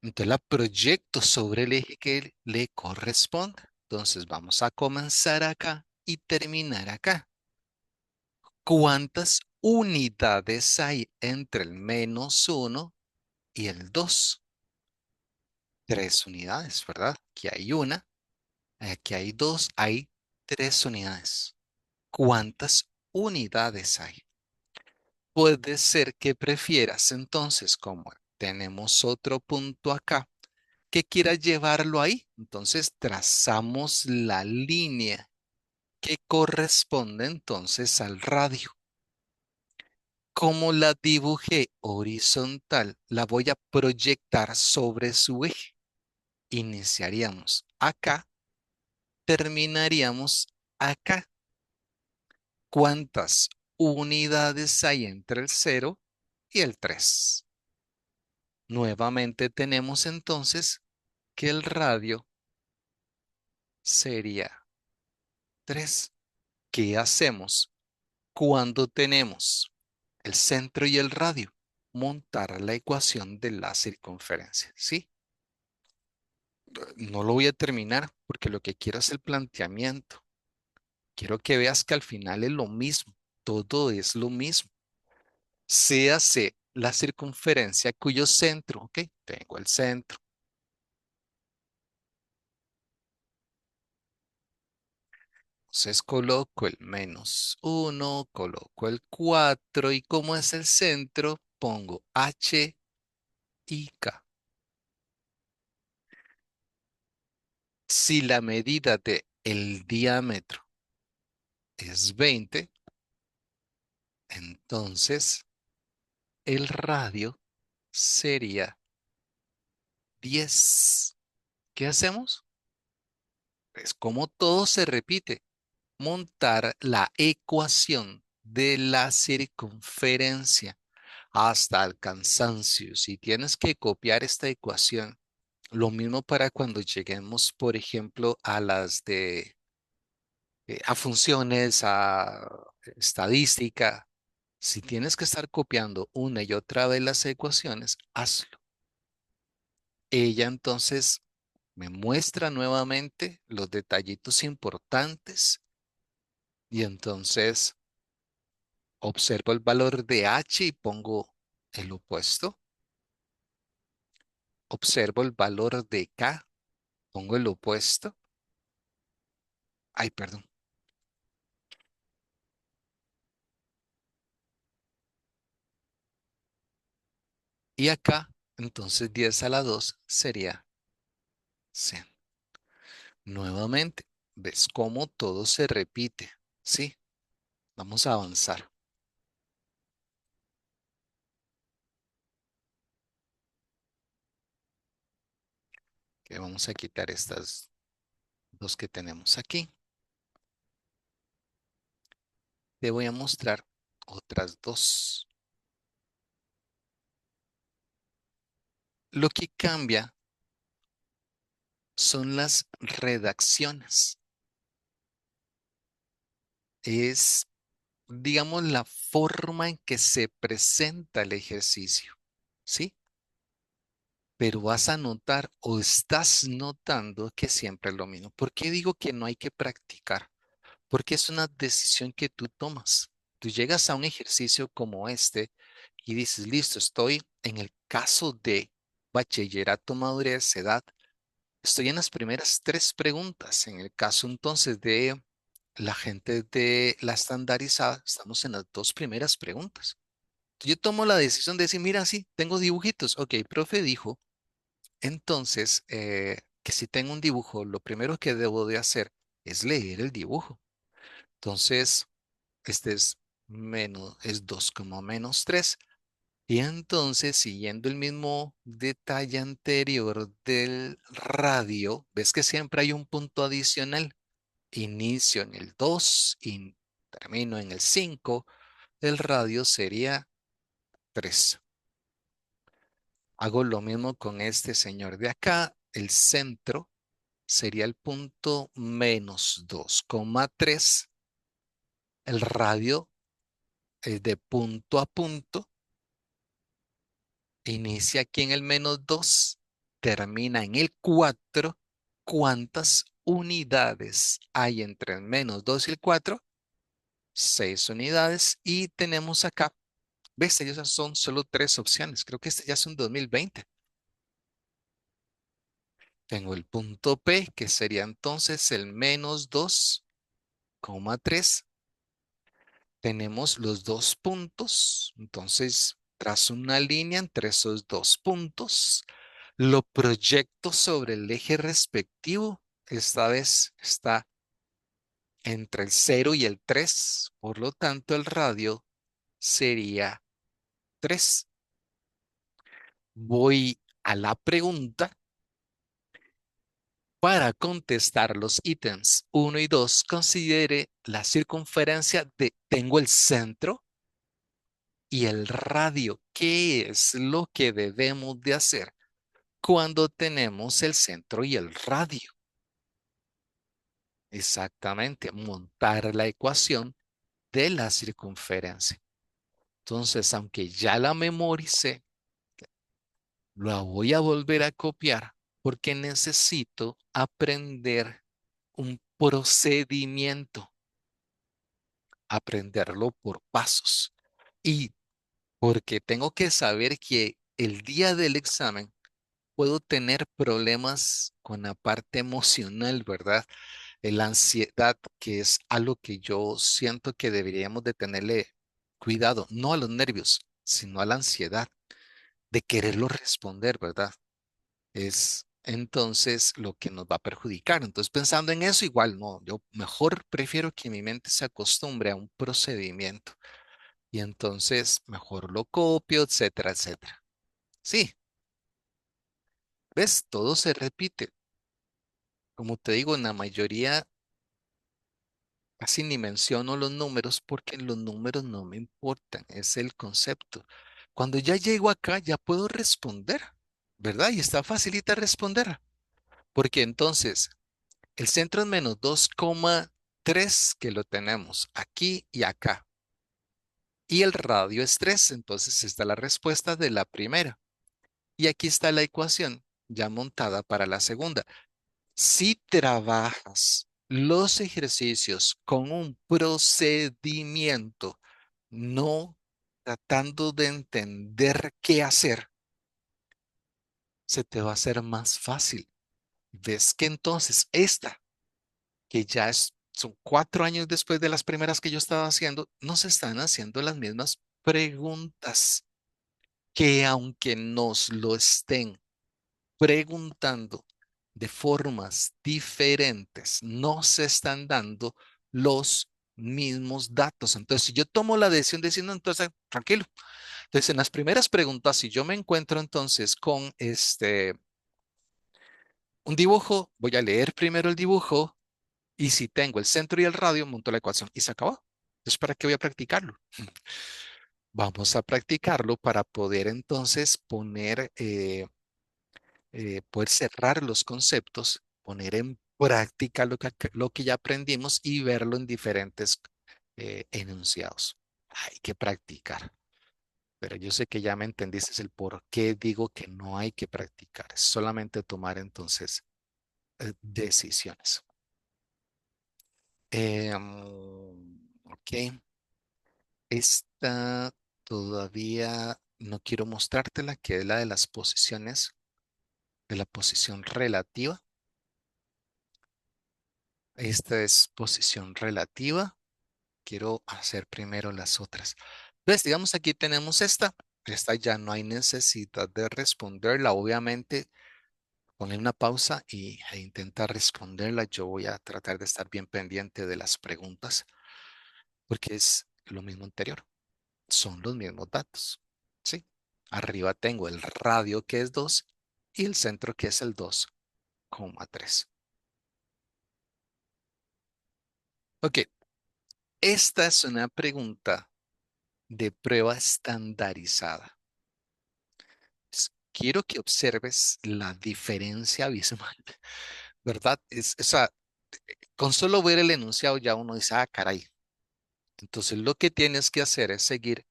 Entonces la proyecto sobre el eje que le corresponde. Entonces vamos a comenzar acá y terminar acá. ¿Cuántas unidades hay entre el -1 y el 2? Tres unidades, ¿verdad? Aquí hay una, aquí hay dos, hay tres unidades. ¿Cuántas unidades hay? Puede ser que prefieras entonces, como tenemos otro punto acá, que quieras llevarlo ahí. Entonces trazamos la línea que corresponde entonces al radio. Como la dibujé horizontal, la voy a proyectar sobre su eje. Iniciaríamos acá, terminaríamos acá. ¿Cuántas unidades hay entre el 0 y el 3? Nuevamente tenemos entonces que el radio sería 3. ¿Qué hacemos cuando tenemos el centro y el radio? Montar la ecuación de la circunferencia, ¿sí? No lo voy a terminar porque lo que quiero es el planteamiento. Quiero que veas que al final es lo mismo, todo es lo mismo. Se hace la circunferencia cuyo centro, ¿ok? Tengo el centro. Entonces coloco el -1, coloco el 4 y como es el centro, pongo H y K. Si la medida de el diámetro es 20, entonces el radio sería 10. ¿Qué hacemos? Es como todo se repite, montar la ecuación de la circunferencia hasta el cansancio. Si tienes que copiar esta ecuación, lo mismo para cuando lleguemos, por ejemplo, a las de a funciones, a estadística. Si tienes que estar copiando una y otra vez las ecuaciones, hazlo. Ella entonces me muestra nuevamente los detallitos importantes y entonces observo el valor de H y pongo el opuesto. Observo el valor de K, pongo el opuesto. Ay, perdón. Y acá, entonces 10 a la 2 sería 100. Nuevamente, ¿ves cómo todo se repite? Sí, vamos a avanzar. Que vamos a quitar estas dos que tenemos aquí. Te voy a mostrar otras dos. Lo que cambia son las redacciones. Es, digamos, la forma en que se presenta el ejercicio. ¿Sí? Pero vas a notar o estás notando que siempre es lo mismo. ¿Por qué digo que no hay que practicar? Porque es una decisión que tú tomas. Tú llegas a un ejercicio como este y dices, listo, estoy en el caso de bachillerato, madurez, edad, estoy en las primeras tres preguntas. En el caso entonces de la gente de la estandarizada, estamos en las dos primeras preguntas. Yo tomo la decisión de decir, mira, sí, tengo dibujitos. Ok, profe dijo entonces que si tengo un dibujo, lo primero que debo de hacer es leer el dibujo. Entonces, este es 2 como menos 3. Y entonces, siguiendo el mismo detalle anterior del radio, ves que siempre hay un punto adicional. Inicio en el 2 y termino en el 5. El radio sería 3. Hago lo mismo con este señor de acá. El centro sería el punto menos 2,3. El radio es de punto a punto. Inicia aquí en el menos 2, termina en el 4. ¿Cuántas unidades hay entre el menos 2 y el 4? 6 unidades. Y tenemos acá, ves, ellos son solo 3 opciones. Creo que este ya es un 2020. Tengo el punto P, que sería entonces el menos 2,3. Tenemos los dos puntos, entonces trazo una línea entre esos dos puntos, lo proyecto sobre el eje respectivo. Esta vez está entre el 0 y el 3, por lo tanto el radio sería 3. Voy a la pregunta. Para contestar los ítems 1 y 2, considere la circunferencia de tengo el centro y el radio. ¿Qué es lo que debemos de hacer cuando tenemos el centro y el radio? Exactamente, montar la ecuación de la circunferencia. Entonces, aunque ya la memoricé, la voy a volver a copiar porque necesito aprender un procedimiento, aprenderlo por pasos. Y porque tengo que saber que el día del examen puedo tener problemas con la parte emocional, ¿verdad? La ansiedad, que es algo que yo siento que deberíamos de tenerle cuidado, no a los nervios, sino a la ansiedad de quererlo responder, ¿verdad? Es entonces lo que nos va a perjudicar. Entonces, pensando en eso, igual no, yo mejor prefiero que mi mente se acostumbre a un procedimiento y entonces mejor lo copio, etcétera, etcétera. Sí, ves, todo se repite. Como te digo, en la mayoría casi ni menciono los números porque los números no me importan, es el concepto. Cuando ya llego acá, ya puedo responder, ¿verdad? Y está facilita responder, porque entonces el centro es menos 2,3 que lo tenemos aquí y acá. Y el radio es 3, entonces está la respuesta de la primera. Y aquí está la ecuación ya montada para la segunda. Si trabajas los ejercicios con un procedimiento, no tratando de entender qué hacer, se te va a hacer más fácil. Ves que entonces esta, que ya son 4 años después de las primeras que yo estaba haciendo, nos están haciendo las mismas preguntas que aunque nos lo estén preguntando de formas diferentes, no se están dando los mismos datos. Entonces, si yo tomo la decisión de decir, no, entonces, tranquilo. Entonces, en las primeras preguntas, si yo me encuentro entonces con un dibujo, voy a leer primero el dibujo y si tengo el centro y el radio, monto la ecuación y se acabó. Entonces, ¿para qué voy a practicarlo? Vamos a practicarlo para poder entonces poder cerrar los conceptos, poner en práctica lo que ya aprendimos y verlo en diferentes enunciados. Hay que practicar, pero yo sé que ya me entendiste el por qué digo que no hay que practicar, es solamente tomar entonces decisiones. Ok, esta todavía no quiero mostrártela, que es la de las posiciones, de la posición relativa. Esta es posición relativa. Quiero hacer primero las otras. Entonces, digamos, aquí tenemos esta. Esta ya no hay necesidad de responderla. Obviamente, Ponle una pausa e intenta responderla. Yo voy a tratar de estar bien pendiente de las preguntas porque es lo mismo anterior. Son los mismos datos. ¿Sí? Arriba tengo el radio que es 2 y el centro que es el 2,3. Ok, esta es una pregunta de prueba estandarizada. Quiero que observes la diferencia abismal, ¿verdad? O sea, con solo ver el enunciado ya uno dice, ah, caray. Entonces lo que tienes que hacer es seguir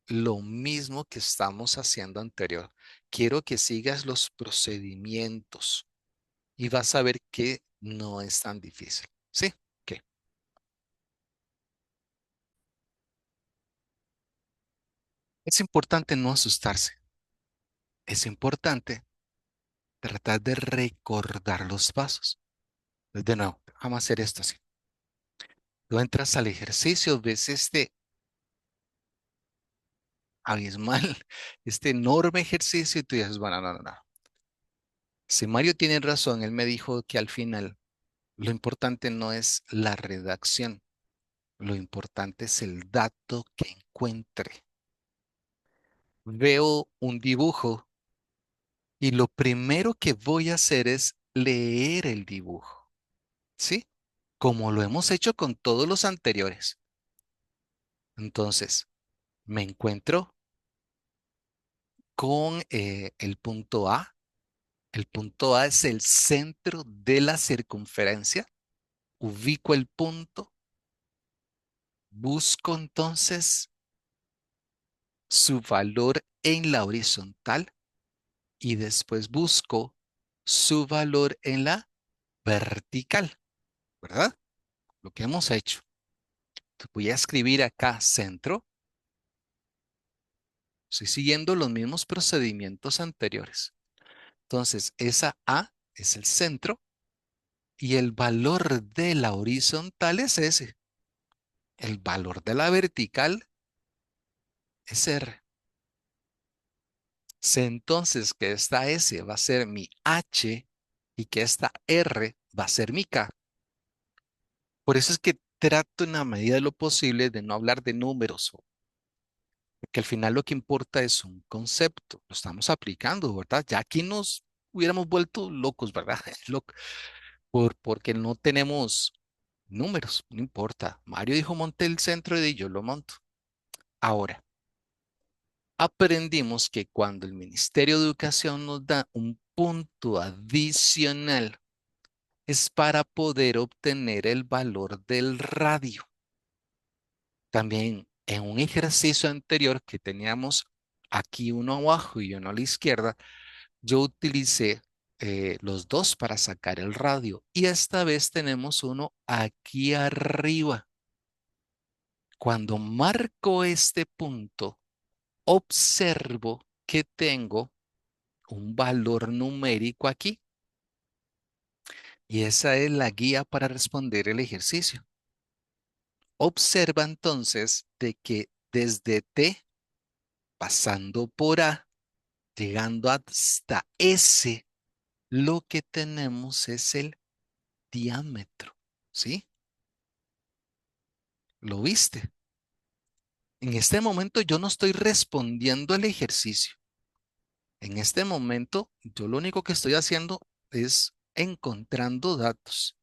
lo mismo que estamos haciendo anterior. Quiero que sigas los procedimientos y vas a ver que no es tan difícil. ¿Sí? ¿Qué? Es importante no asustarse. Es importante tratar de recordar los pasos. De nuevo, vamos a hacer esto así. Tú entras al ejercicio, ves este abismal, este enorme ejercicio y tú dices, bueno, no, no, no. Si Mario tiene razón, él me dijo que al final lo importante no es la redacción, lo importante es el dato que encuentre. Veo un dibujo y lo primero que voy a hacer es leer el dibujo, ¿sí? Como lo hemos hecho con todos los anteriores. Entonces, me encuentro con el punto A. El punto A es el centro de la circunferencia. Ubico el punto, busco entonces su valor en la horizontal y después busco su valor en la vertical, ¿verdad? Lo que hemos hecho. Entonces voy a escribir acá centro. Estoy siguiendo los mismos procedimientos anteriores. Entonces, esa A es el centro y el valor de la horizontal es ese. El valor de la vertical es R. Sé entonces que esta S va a ser mi H y que esta R va a ser mi K. Por eso es que trato en la medida de lo posible de no hablar de números, porque al final lo que importa es un concepto. Lo estamos aplicando, ¿verdad? Ya aquí nos hubiéramos vuelto locos, ¿verdad? Porque no tenemos números, no importa. Mario dijo monte el centro y yo lo monto. Ahora, aprendimos que cuando el Ministerio de Educación nos da un punto adicional, es para poder obtener el valor del radio. También en un ejercicio anterior que teníamos aquí uno abajo y uno a la izquierda, yo utilicé los dos para sacar el radio y esta vez tenemos uno aquí arriba. Cuando marco este punto, observo que tengo un valor numérico aquí y esa es la guía para responder el ejercicio. Observa entonces de que desde T, pasando por A, llegando hasta S, lo que tenemos es el diámetro. ¿Sí? ¿Lo viste? En este momento yo no estoy respondiendo el ejercicio. En este momento yo lo único que estoy haciendo es encontrando datos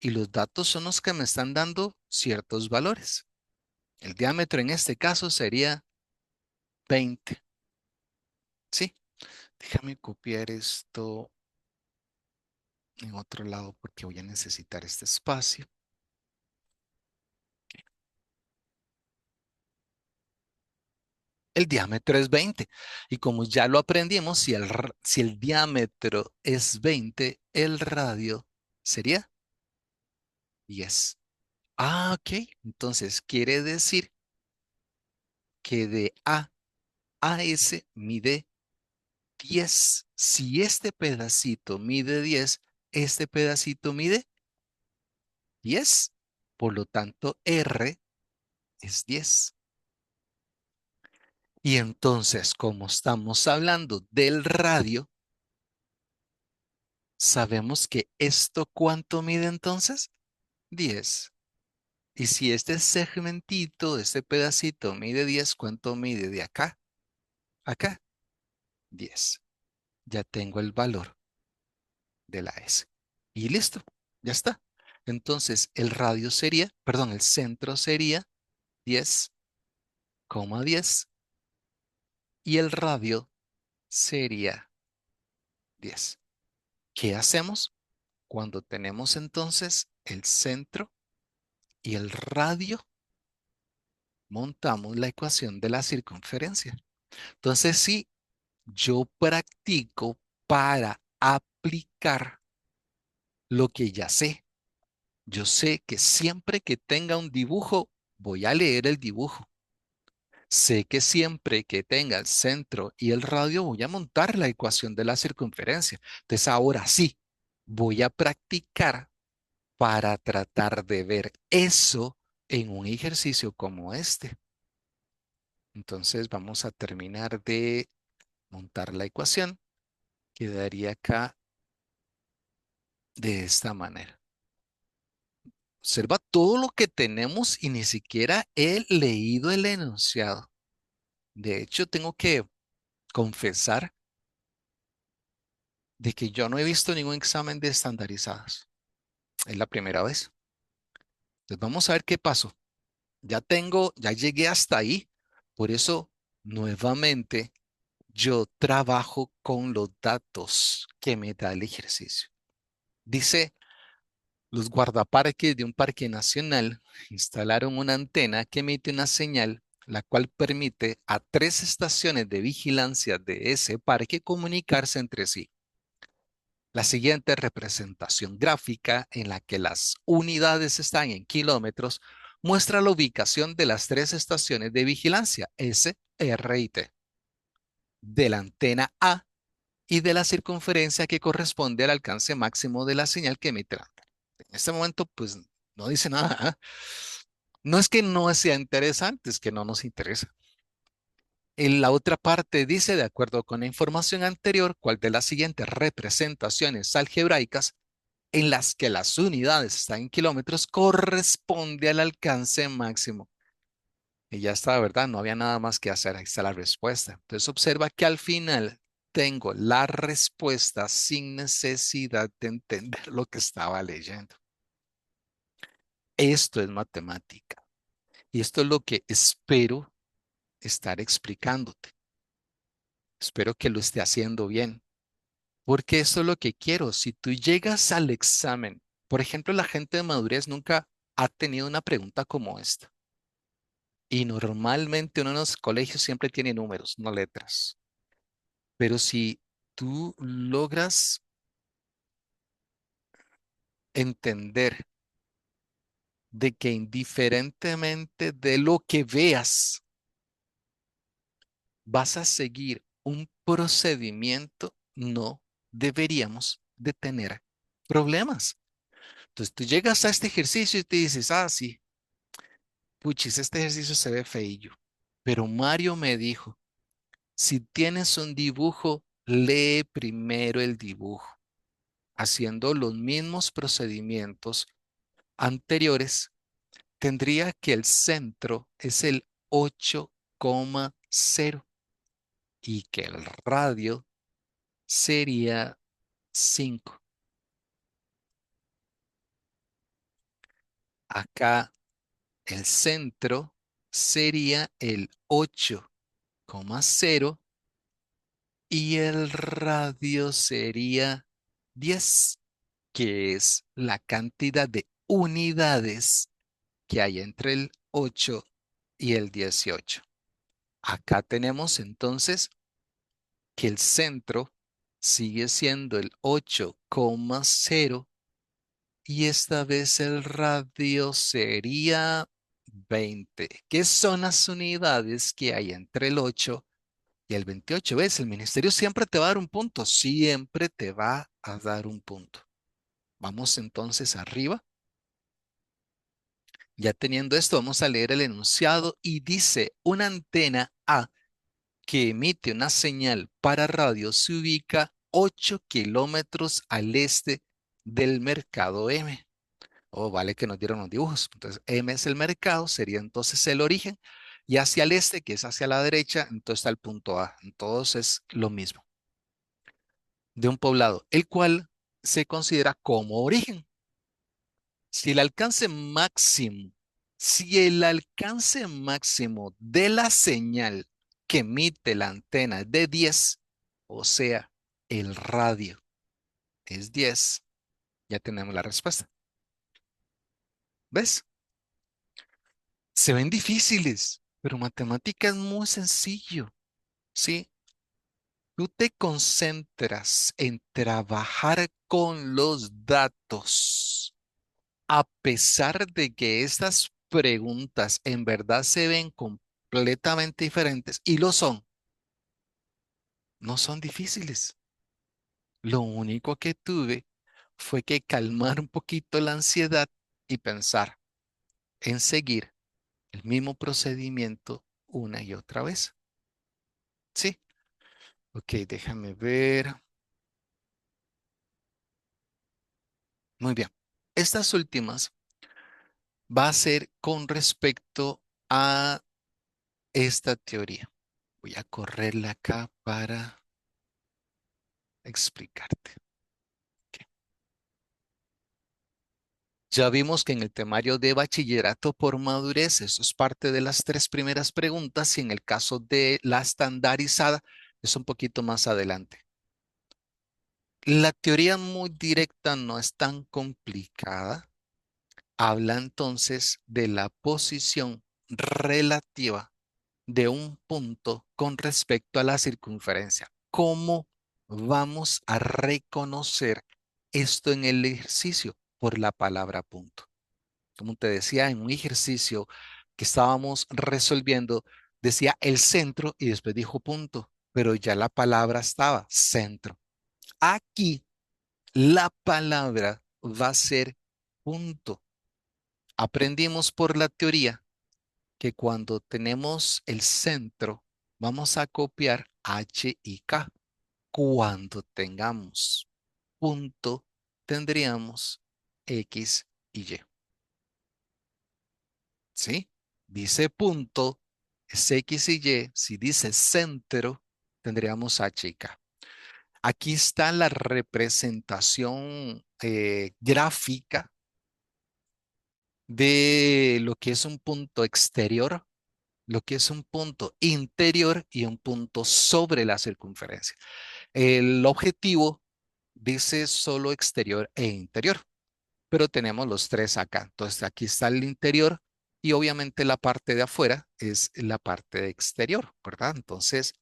y los datos son los que me están dando ciertos valores. El diámetro en este caso sería 20. ¿Sí? Déjame copiar esto en otro lado porque voy a necesitar este espacio. El diámetro es 20. Y como ya lo aprendimos, si el diámetro es 20, el radio sería 10. Ah, ok. Entonces quiere decir que de A a S mide 10. Si este pedacito mide 10, este pedacito mide 10. Por lo tanto, R es 10. Y entonces, como estamos hablando del radio, Sabemos que esto ¿cuánto mide entonces? 10. Y si este segmentito, este pedacito mide 10, ¿cuánto mide de acá? Acá, 10. Ya tengo el valor de la S. Y listo, ya está. Entonces, el radio sería, perdón, el centro sería 10,10 y el radio sería 10. ¿Qué hacemos cuando tenemos entonces el centro y el radio? Montamos la ecuación de la circunferencia. Entonces, si yo practico para aplicar lo que ya sé, yo sé que siempre que tenga un dibujo, voy a leer el dibujo. Sé que siempre que tenga el centro y el radio, voy a montar la ecuación de la circunferencia. Entonces, ahora sí, voy a practicar para tratar de ver eso en un ejercicio como este. Entonces, vamos a terminar de montar la ecuación. Quedaría acá de esta manera. Observa todo lo que tenemos y ni siquiera he leído el enunciado. De hecho, tengo que confesar de que yo no he visto ningún examen de estandarizados. Es la primera vez. Entonces vamos a ver qué pasó. Ya llegué hasta ahí. Por eso, nuevamente, yo trabajo con los datos que me da el ejercicio. Dice, los guardaparques de un parque nacional instalaron una antena que emite una señal, la cual permite a 3 estaciones de vigilancia de ese parque comunicarse entre sí. La siguiente representación gráfica, en la que las unidades están en kilómetros, muestra la ubicación de las 3 estaciones de vigilancia, S, R y T, de la antena A y de la circunferencia que corresponde al alcance máximo de la señal que emite la antena. En este momento, pues no dice nada. ¿Ah? No es que no sea interesante, es que no nos interesa. En la otra parte dice, de acuerdo con la información anterior, cuál de las siguientes representaciones algebraicas en las que las unidades están en kilómetros corresponde al alcance máximo. Y ya está, ¿verdad? No había nada más que hacer. Ahí está la respuesta. Entonces observa que al final tengo la respuesta sin necesidad de entender lo que estaba leyendo. Esto es matemática. Y esto es lo que espero estar explicándote. Espero que lo esté haciendo bien. Porque eso es lo que quiero. Si tú llegas al examen, por ejemplo, la gente de madurez nunca ha tenido una pregunta como esta. Y normalmente uno en los colegios siempre tiene números, no letras. Pero si tú logras entender de que indiferentemente de lo que veas, vas a seguir un procedimiento, no deberíamos de tener problemas. Entonces tú llegas a este ejercicio y te dices, ah, sí, puchis, este ejercicio se ve feillo. Pero Mario me dijo, si tienes un dibujo, lee primero el dibujo, haciendo los mismos procedimientos anteriores. Tendría que el centro es el 8,0 y que el radio sería 5. Acá el centro sería el 8,0 y el radio sería 10, que es la cantidad de unidades que hay entre el 8 y el 18. Acá tenemos entonces que el centro sigue siendo el 8,0 y esta vez el radio sería 20. ¿Qué son las unidades que hay entre el 8 y el 28? ¿Ves? El ministerio siempre te va a dar un punto, siempre te va a dar un punto. Vamos entonces arriba. Ya teniendo esto, vamos a leer el enunciado y dice, una antena A que emite una señal para radio se ubica 8 kilómetros al este del mercado M. Oh, vale que nos dieron los dibujos. Entonces, M es el mercado, sería entonces el origen. Y hacia el este, que es hacia la derecha, entonces está el punto A. Entonces es lo mismo. De un poblado, el cual se considera como origen. Si el alcance máximo, si el alcance máximo de la señal que emite la antena es de 10, o sea, el radio es 10, ya tenemos la respuesta. ¿Ves? Se ven difíciles, pero matemática es muy sencillo, ¿sí? Tú te concentras en trabajar con los datos, a pesar de que estas preguntas en verdad se ven completamente diferentes y lo son, no son difíciles. Lo único que tuve fue que calmar un poquito la ansiedad y pensar en seguir el mismo procedimiento una y otra vez. ¿Sí? Ok, déjame ver. Muy bien. Estas últimas va a ser con respecto a esta teoría. Voy a correrla acá para explicarte. Ok. Ya vimos que en el temario de bachillerato por madurez, eso es parte de las tres primeras preguntas y en el caso de la estandarizada es un poquito más adelante. La teoría muy directa no es tan complicada. Habla entonces de la posición relativa de un punto con respecto a la circunferencia. ¿Cómo vamos a reconocer esto en el ejercicio? Por la palabra punto. Como te decía, en un ejercicio que estábamos resolviendo, decía el centro y después dijo punto, pero ya la palabra estaba centro. Aquí la palabra va a ser punto. Aprendimos por la teoría que cuando tenemos el centro, vamos a copiar H y K. Cuando tengamos punto, tendríamos X y Y. ¿Sí? Dice punto, es X y Y. Si dice centro, tendríamos H y K. Aquí está la representación gráfica de lo que es un punto exterior, lo que es un punto interior y un punto sobre la circunferencia. El objetivo dice solo exterior e interior, pero tenemos los tres acá. Entonces aquí está el interior y obviamente la parte de afuera es la parte de exterior, ¿verdad? Entonces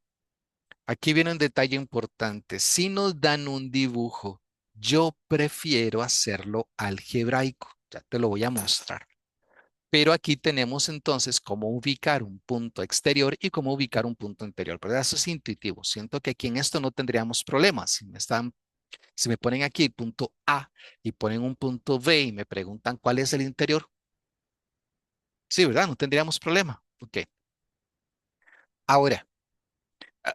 aquí viene un detalle importante. Si nos dan un dibujo, yo prefiero hacerlo algebraico. Ya te lo voy a mostrar. Pero aquí tenemos entonces cómo ubicar un punto exterior y cómo ubicar un punto interior, ¿verdad? Eso es intuitivo. Siento que aquí en esto no tendríamos problemas. Si me ponen aquí el punto A y ponen un punto B y me preguntan cuál es el interior, sí, ¿verdad? No tendríamos problema. Ok. Ahora, ah,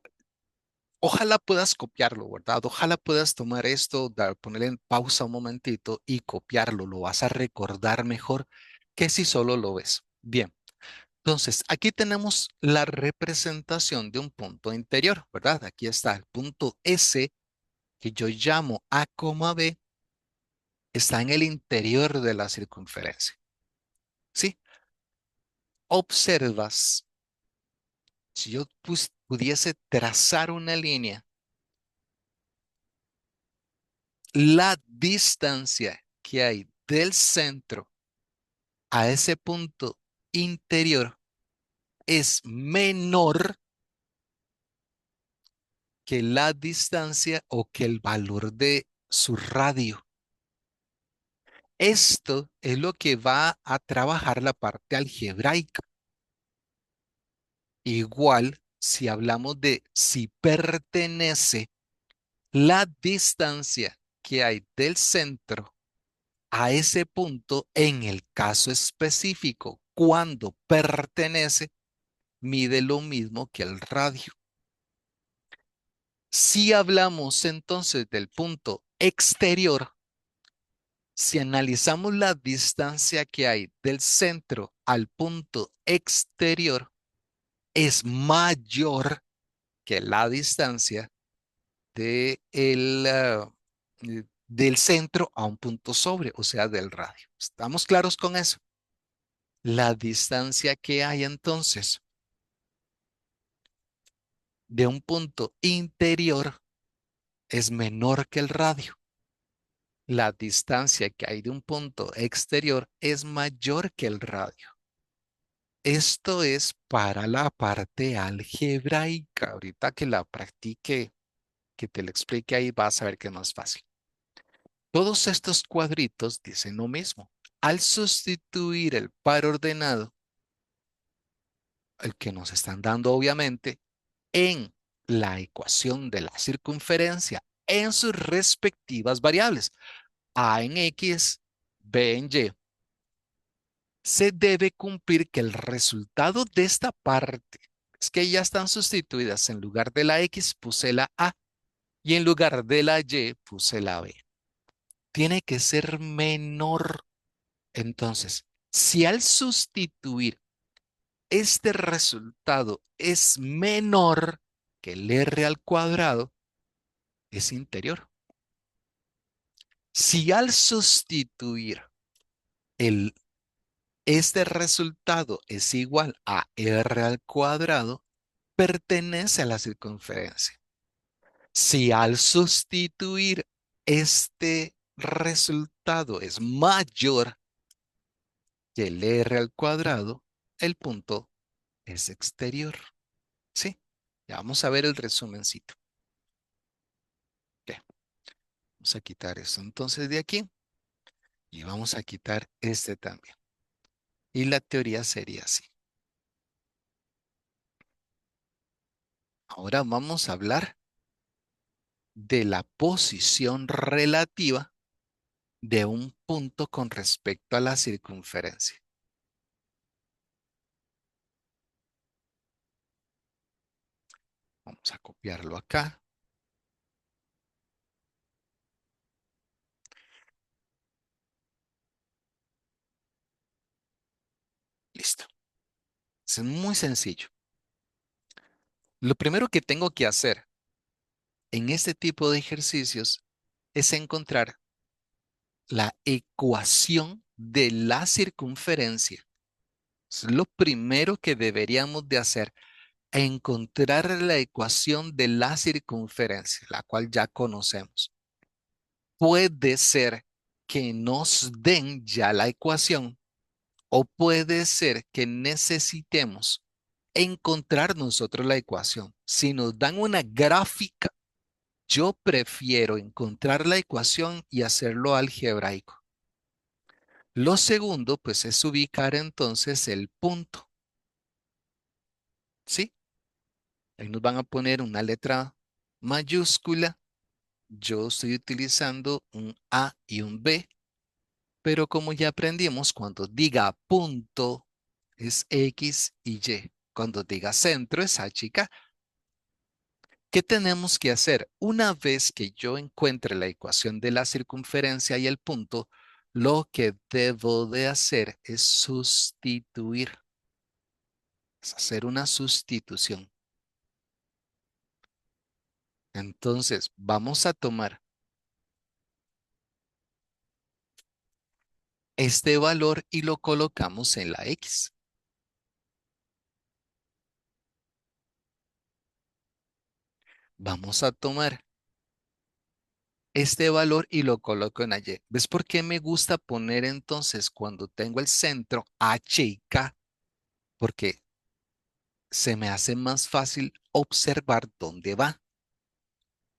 ojalá puedas copiarlo, ¿verdad? Ojalá puedas tomar esto, ponerle en pausa un momentito y copiarlo. Lo vas a recordar mejor que si solo lo ves. Bien. Entonces, aquí tenemos la representación de un punto interior, ¿verdad? Aquí está el punto S, que yo llamo A, B, está en el interior de la circunferencia. ¿Sí? Observas, si yo pudiese trazar una línea, la distancia que hay del centro a ese punto interior es menor que la distancia o que el valor de su radio. Esto es lo que va a trabajar la parte algebraica. Igual, si hablamos de si pertenece la distancia que hay del centro a ese punto, en el caso específico, cuando pertenece, mide lo mismo que el radio. Si hablamos entonces del punto exterior, si analizamos la distancia que hay del centro al punto exterior, es mayor que la distancia del centro a un punto sobre, o sea, del radio. ¿Estamos claros con eso? La distancia que hay entonces de un punto interior es menor que el radio. La distancia que hay de un punto exterior es mayor que el radio. Esto es para la parte algebraica. Ahorita que la practique, que te lo explique ahí, vas a ver que es más fácil. Todos estos cuadritos dicen lo mismo. Al sustituir el par ordenado, el que nos están dando obviamente, en la ecuación de la circunferencia en sus respectivas variables, a en X, B en Y, se debe cumplir que el resultado de esta parte es que ya están sustituidas. En lugar de la X puse la A y en lugar de la Y puse la B. Tiene que ser menor. Entonces, si al sustituir este resultado es menor que el R al cuadrado, es interior. Si al sustituir el, este resultado es igual a R al cuadrado, pertenece a la circunferencia. Si al sustituir este resultado es mayor que el R al cuadrado, el punto es exterior. ¿Sí? Ya vamos a ver el resumencito. Ok, vamos a quitar esto entonces de aquí y vamos a quitar este también. Y la teoría sería así. Ahora vamos a hablar de la posición relativa de un punto con respecto a la circunferencia. Vamos a copiarlo acá. Listo. Es muy sencillo. Lo primero que tengo que hacer en este tipo de ejercicios es encontrar la ecuación de la circunferencia. Es lo primero que deberíamos de hacer, encontrar la ecuación de la circunferencia, la cual ya conocemos. Puede ser que nos den ya la ecuación o puede ser que necesitemos encontrar nosotros la ecuación. Si nos dan una gráfica, yo prefiero encontrar la ecuación y hacerlo algebraico. Lo segundo, pues, es ubicar entonces el punto. ¿Sí? Ahí nos van a poner una letra mayúscula. Yo estoy utilizando un A y un B, pero como ya aprendimos, cuando diga punto es X y Y. Cuando diga centro es H y K. ¿Qué tenemos que hacer? Una vez que yo encuentre la ecuación de la circunferencia y el punto, lo que debo de hacer es sustituir, es hacer una sustitución. Entonces, vamos a tomar este valor y lo colocamos en la X. Vamos a tomar este valor y lo coloco en la Y. ¿Ves por qué me gusta poner entonces cuando tengo el centro H y K? Porque se me hace más fácil observar dónde va.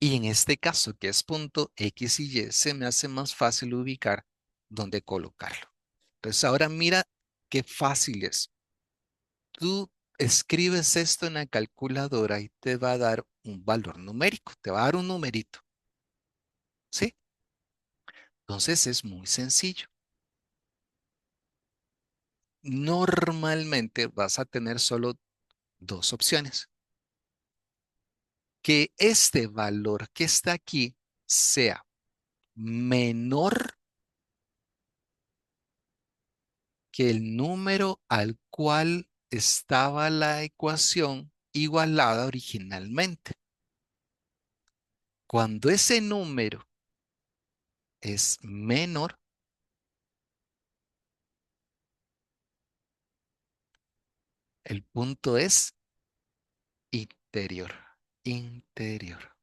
Y en este caso, que es punto X y Y, se me hace más fácil ubicar dónde colocarlo. Entonces, ahora mira qué fácil es. Tú escribes esto en la calculadora y te va a dar un valor numérico, te va a dar un numerito, ¿sí? Entonces es muy sencillo. Normalmente vas a tener solo dos opciones. que este valor que está aquí sea menor que el número al cual estaba la ecuación igualada originalmente. Cuando ese número es menor, el punto es interior, interior.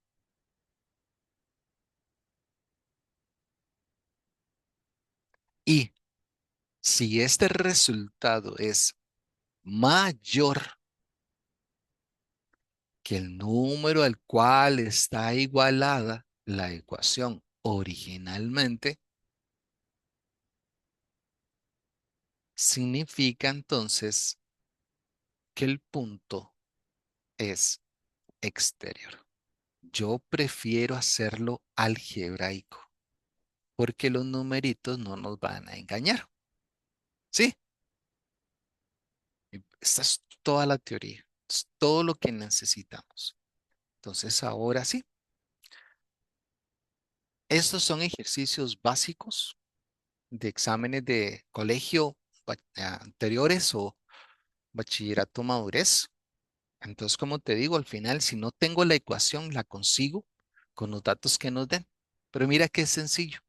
Y si este resultado es mayor que el número al cual está igualada la ecuación originalmente, significa entonces que el punto es exterior. Yo prefiero hacerlo algebraico porque los numeritos no nos van a engañar. ¿Sí? Esta es toda la teoría. Es todo lo que necesitamos. Entonces, ahora sí, estos son ejercicios básicos de exámenes de colegio anteriores o bachillerato madurez. Entonces, como te digo, al final, si no tengo la ecuación, la consigo con los datos que nos den. Pero mira qué sencillo.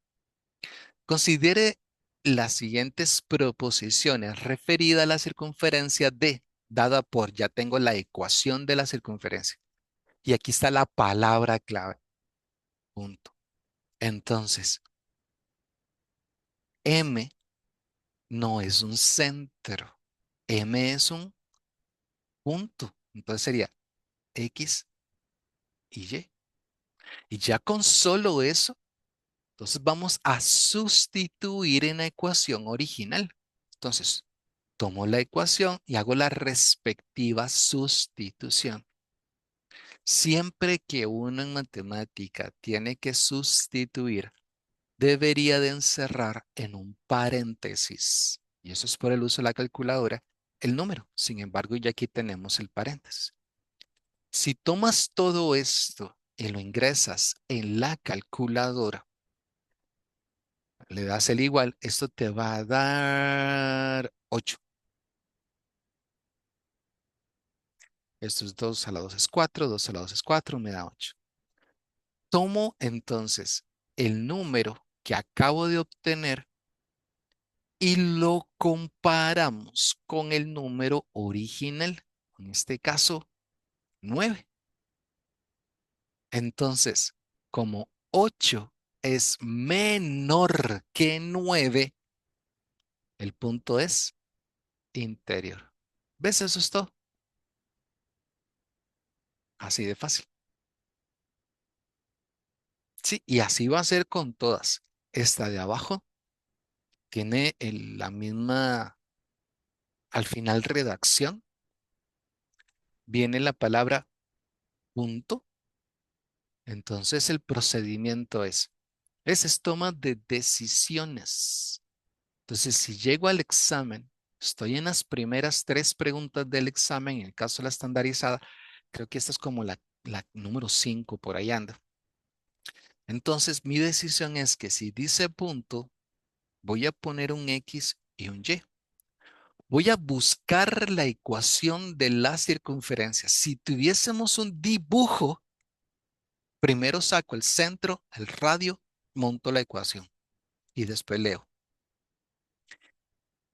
Considere las siguientes proposiciones referidas a la circunferencia D, dada por, ya tengo la ecuación de la circunferencia. Y aquí está la palabra clave, punto. Entonces, M no es un centro, M es un punto. Entonces sería X y Y. Y ya con solo eso, entonces vamos a sustituir en la ecuación original. Entonces, tomo la ecuación y hago la respectiva sustitución. Siempre que uno en matemática tiene que sustituir, debería de encerrar en un paréntesis. Y eso es por el uso de la calculadora, el número. Sin embargo, ya aquí tenemos el paréntesis. Si tomas todo esto y lo ingresas en la calculadora, le das el igual, esto te va a dar 8. Esto es 2 a la 2 es 4, 2 a la 2 es 4, me da 8. Tomo entonces el número que acabo de obtener y lo comparamos con el número original, en este caso 9. Entonces, como 8 es menor que 9, el punto es interior. ¿Ves? Eso es todo. Así de fácil. Sí, y así va a ser con todas. Esta de abajo tiene la misma, al final redacción, viene la palabra punto. Entonces el procedimiento es toma de decisiones. Entonces, si llego al examen, estoy en las primeras 3 preguntas del examen, en el caso de la estandarizada, creo que esta es como la número 5, por ahí anda. Entonces, mi decisión es que si dice punto, voy a poner un X y un Y. Voy a buscar la ecuación de la circunferencia. Si tuviésemos un dibujo, primero saco el centro, el radio, monto la ecuación y después leo.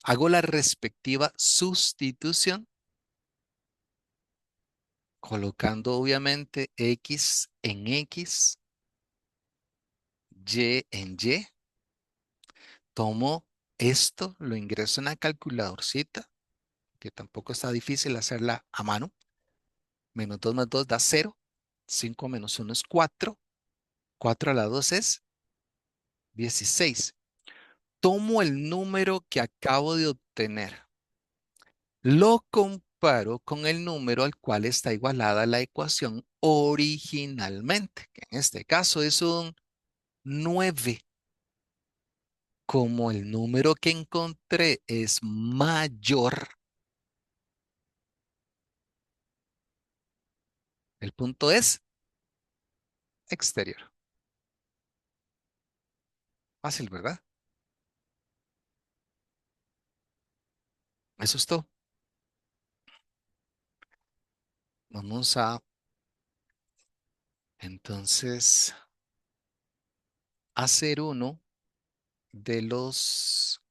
Hago la respectiva sustitución, colocando obviamente X en X, Y en Y. Tomo esto, lo ingreso en la calculadorcita, que tampoco está difícil hacerla a mano. Menos 2 más 2 da 0. 5 menos 1 es 4. 4 a la 2 es 16. Tomo el número que acabo de obtener. Lo comparo con el número al cual está igualada la ecuación originalmente, que en este caso es un 9. Como el número que encontré es mayor, el punto es exterior. Fácil, ¿verdad? Eso es todo. Vamos a entonces hacer uno de los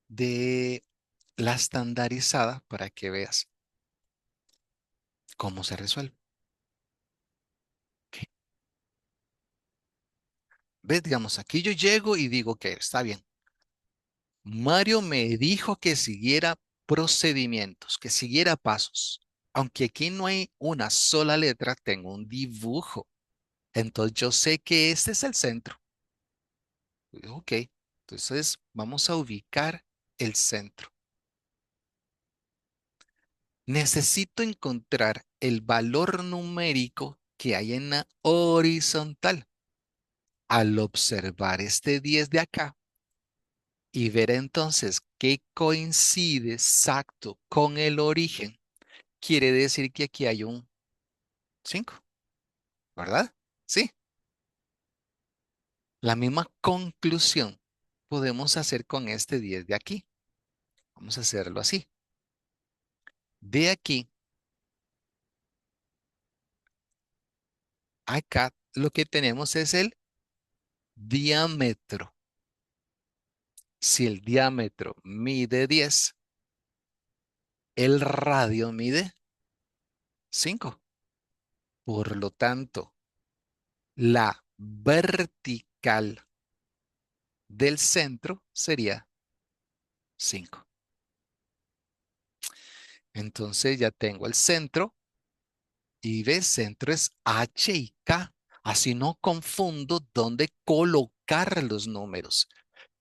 de la estandarizada para que veas cómo se resuelve. Ok. ¿Ves? Digamos, aquí yo llego y digo que está bien. Mario me dijo que siguiera procedimientos, que siguiera pasos. Aunque aquí no hay una sola letra, tengo un dibujo. Entonces yo sé que este es el centro. Ok, entonces vamos a ubicar el centro. Necesito encontrar el valor numérico que hay en la horizontal. Al observar este 10 de acá y ver entonces que coincide exacto con el origen, quiere decir que aquí hay un 5, ¿verdad? Sí, la misma conclusión podemos hacer con este 10 de aquí. Vamos a hacerlo así. De aquí a acá lo que tenemos es el diámetro. Si el diámetro mide 10, el radio mide 5. Por lo tanto, la vertical del centro sería 5. Entonces ya tengo el centro y ves, centro es H y K. Así no confundo dónde colocar los números.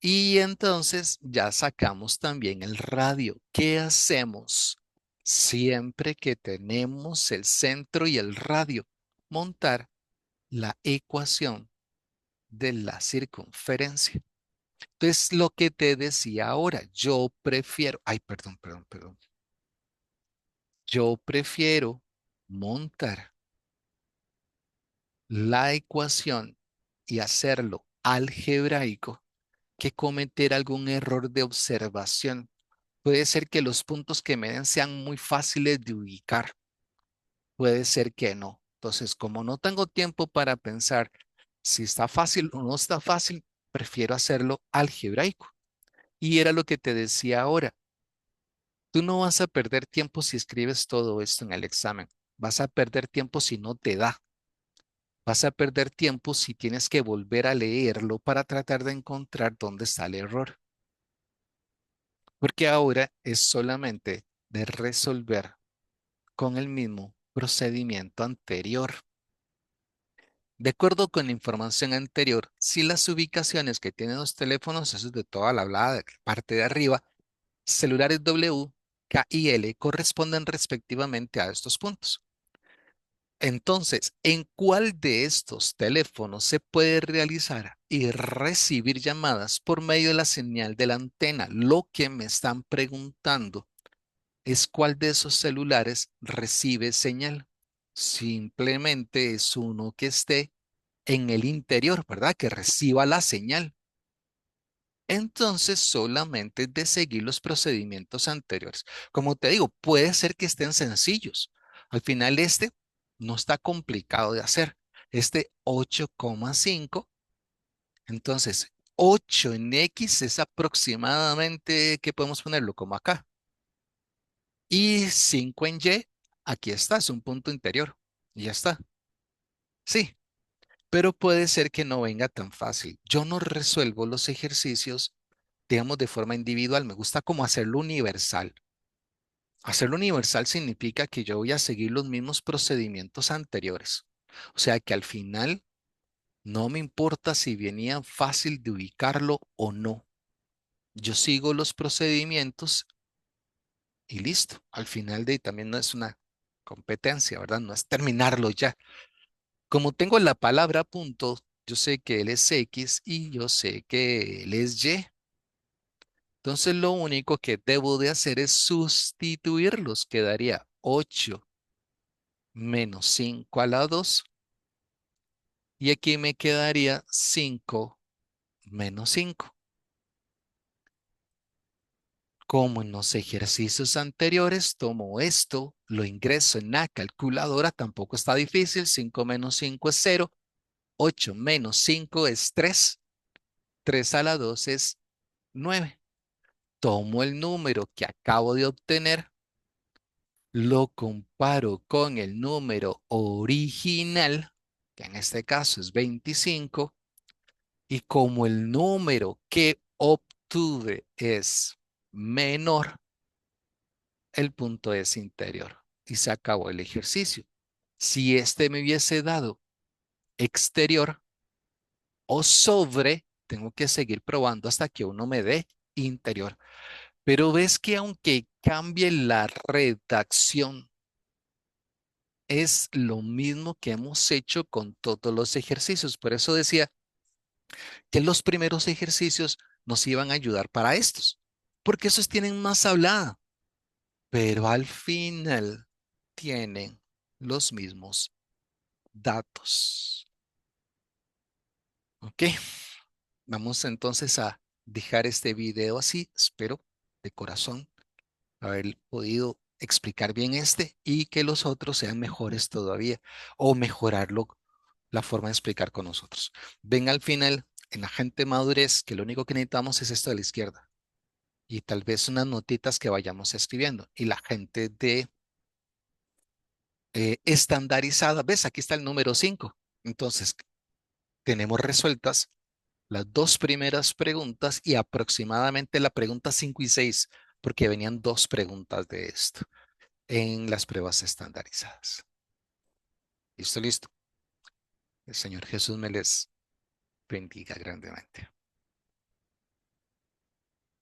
Y entonces ya sacamos también el radio. ¿Qué hacemos? Siempre que tenemos el centro y el radio, montar la ecuación de la circunferencia. Entonces, lo que te decía ahora, yo prefiero, ay, perdón. Yo prefiero montar la ecuación y hacerlo algebraico que cometer algún error de observación. Puede ser que los puntos que me den sean muy fáciles de ubicar, puede ser que no. Entonces, como no tengo tiempo para pensar si está fácil o no está fácil, prefiero hacerlo algebraico. Y era lo que te decía ahora. Tú no vas a perder tiempo si escribes todo esto en el examen. Vas a perder tiempo si no te da. Vas a perder tiempo si tienes que volver a leerlo para tratar de encontrar dónde está el error. Porque ahora es solamente de resolver con el mismo procedimiento anterior. De acuerdo con la información anterior, si las ubicaciones que tienen los teléfonos, eso es de toda la hablada, de la parte de arriba, celulares W, K y L corresponden respectivamente a estos puntos. Entonces, ¿en cuál de estos teléfonos se puede realizar y recibir llamadas por medio de la señal de la antena? Lo que me están preguntando es cuál de esos celulares recibe señal. Simplemente es uno que esté en el interior, ¿verdad? Que reciba la señal. Entonces, solamente es de seguir los procedimientos anteriores. Como te digo, puede ser que estén sencillos. Al final, este no está complicado de hacer. Este 8,5. Entonces, 8 en X es aproximadamente, ¿qué podemos ponerlo? Como acá. Y 5 en Y, aquí está, es un punto interior. Y ya está. Sí, pero puede ser que no venga tan fácil. Yo no resuelvo los ejercicios, digamos, de forma individual. Me gusta como hacerlo universal. Hacerlo universal significa que yo voy a seguir los mismos procedimientos anteriores. O sea que al final no me importa si venía fácil de ubicarlo o no. Yo sigo los procedimientos y listo. Al final de también no es una competencia, ¿verdad? No es terminarlo ya. Como tengo la palabra punto, yo sé que él es X y yo sé que él es Y. Entonces lo único que debo de hacer es sustituirlos. Quedaría 8 menos 5 a la 2 Y aquí me quedaría 5 menos 5. Como en los ejercicios anteriores, tomo esto, lo ingreso en la calculadora, tampoco está difícil. 5 menos 5 es 0, 8 menos 5 es 3, 3 a la 2 es 9. Tomo el número que acabo de obtener, lo comparo con el número original, que en este caso es 25, y como el número que obtuve es menor, el punto es interior y se acabó el ejercicio. Si este me hubiese dado exterior o sobre, tengo que seguir probando hasta que uno me dé interior. Pero ves que aunque cambie la redacción, es lo mismo que hemos hecho con todos los ejercicios. Por eso decía que los primeros ejercicios nos iban a ayudar para estos, porque esos tienen más hablada, pero al final tienen los mismos datos. ¿Ok? Vamos entonces a dejar este video así. Espero de corazón haber podido explicar bien este y que los otros sean mejores todavía o mejorarlo la forma de explicar con nosotros. Ven al final en la gente madurez que lo único que necesitamos es esto de la izquierda y tal vez unas notitas que vayamos escribiendo. Y la gente de estandarizada, ves, aquí está el número 5. Entonces, tenemos resueltas las dos primeras preguntas y aproximadamente la pregunta 5 y 6 porque venían dos preguntas de esto en las pruebas estandarizadas. ¿Listo? Listo. El Señor Jesús me les bendiga grandemente.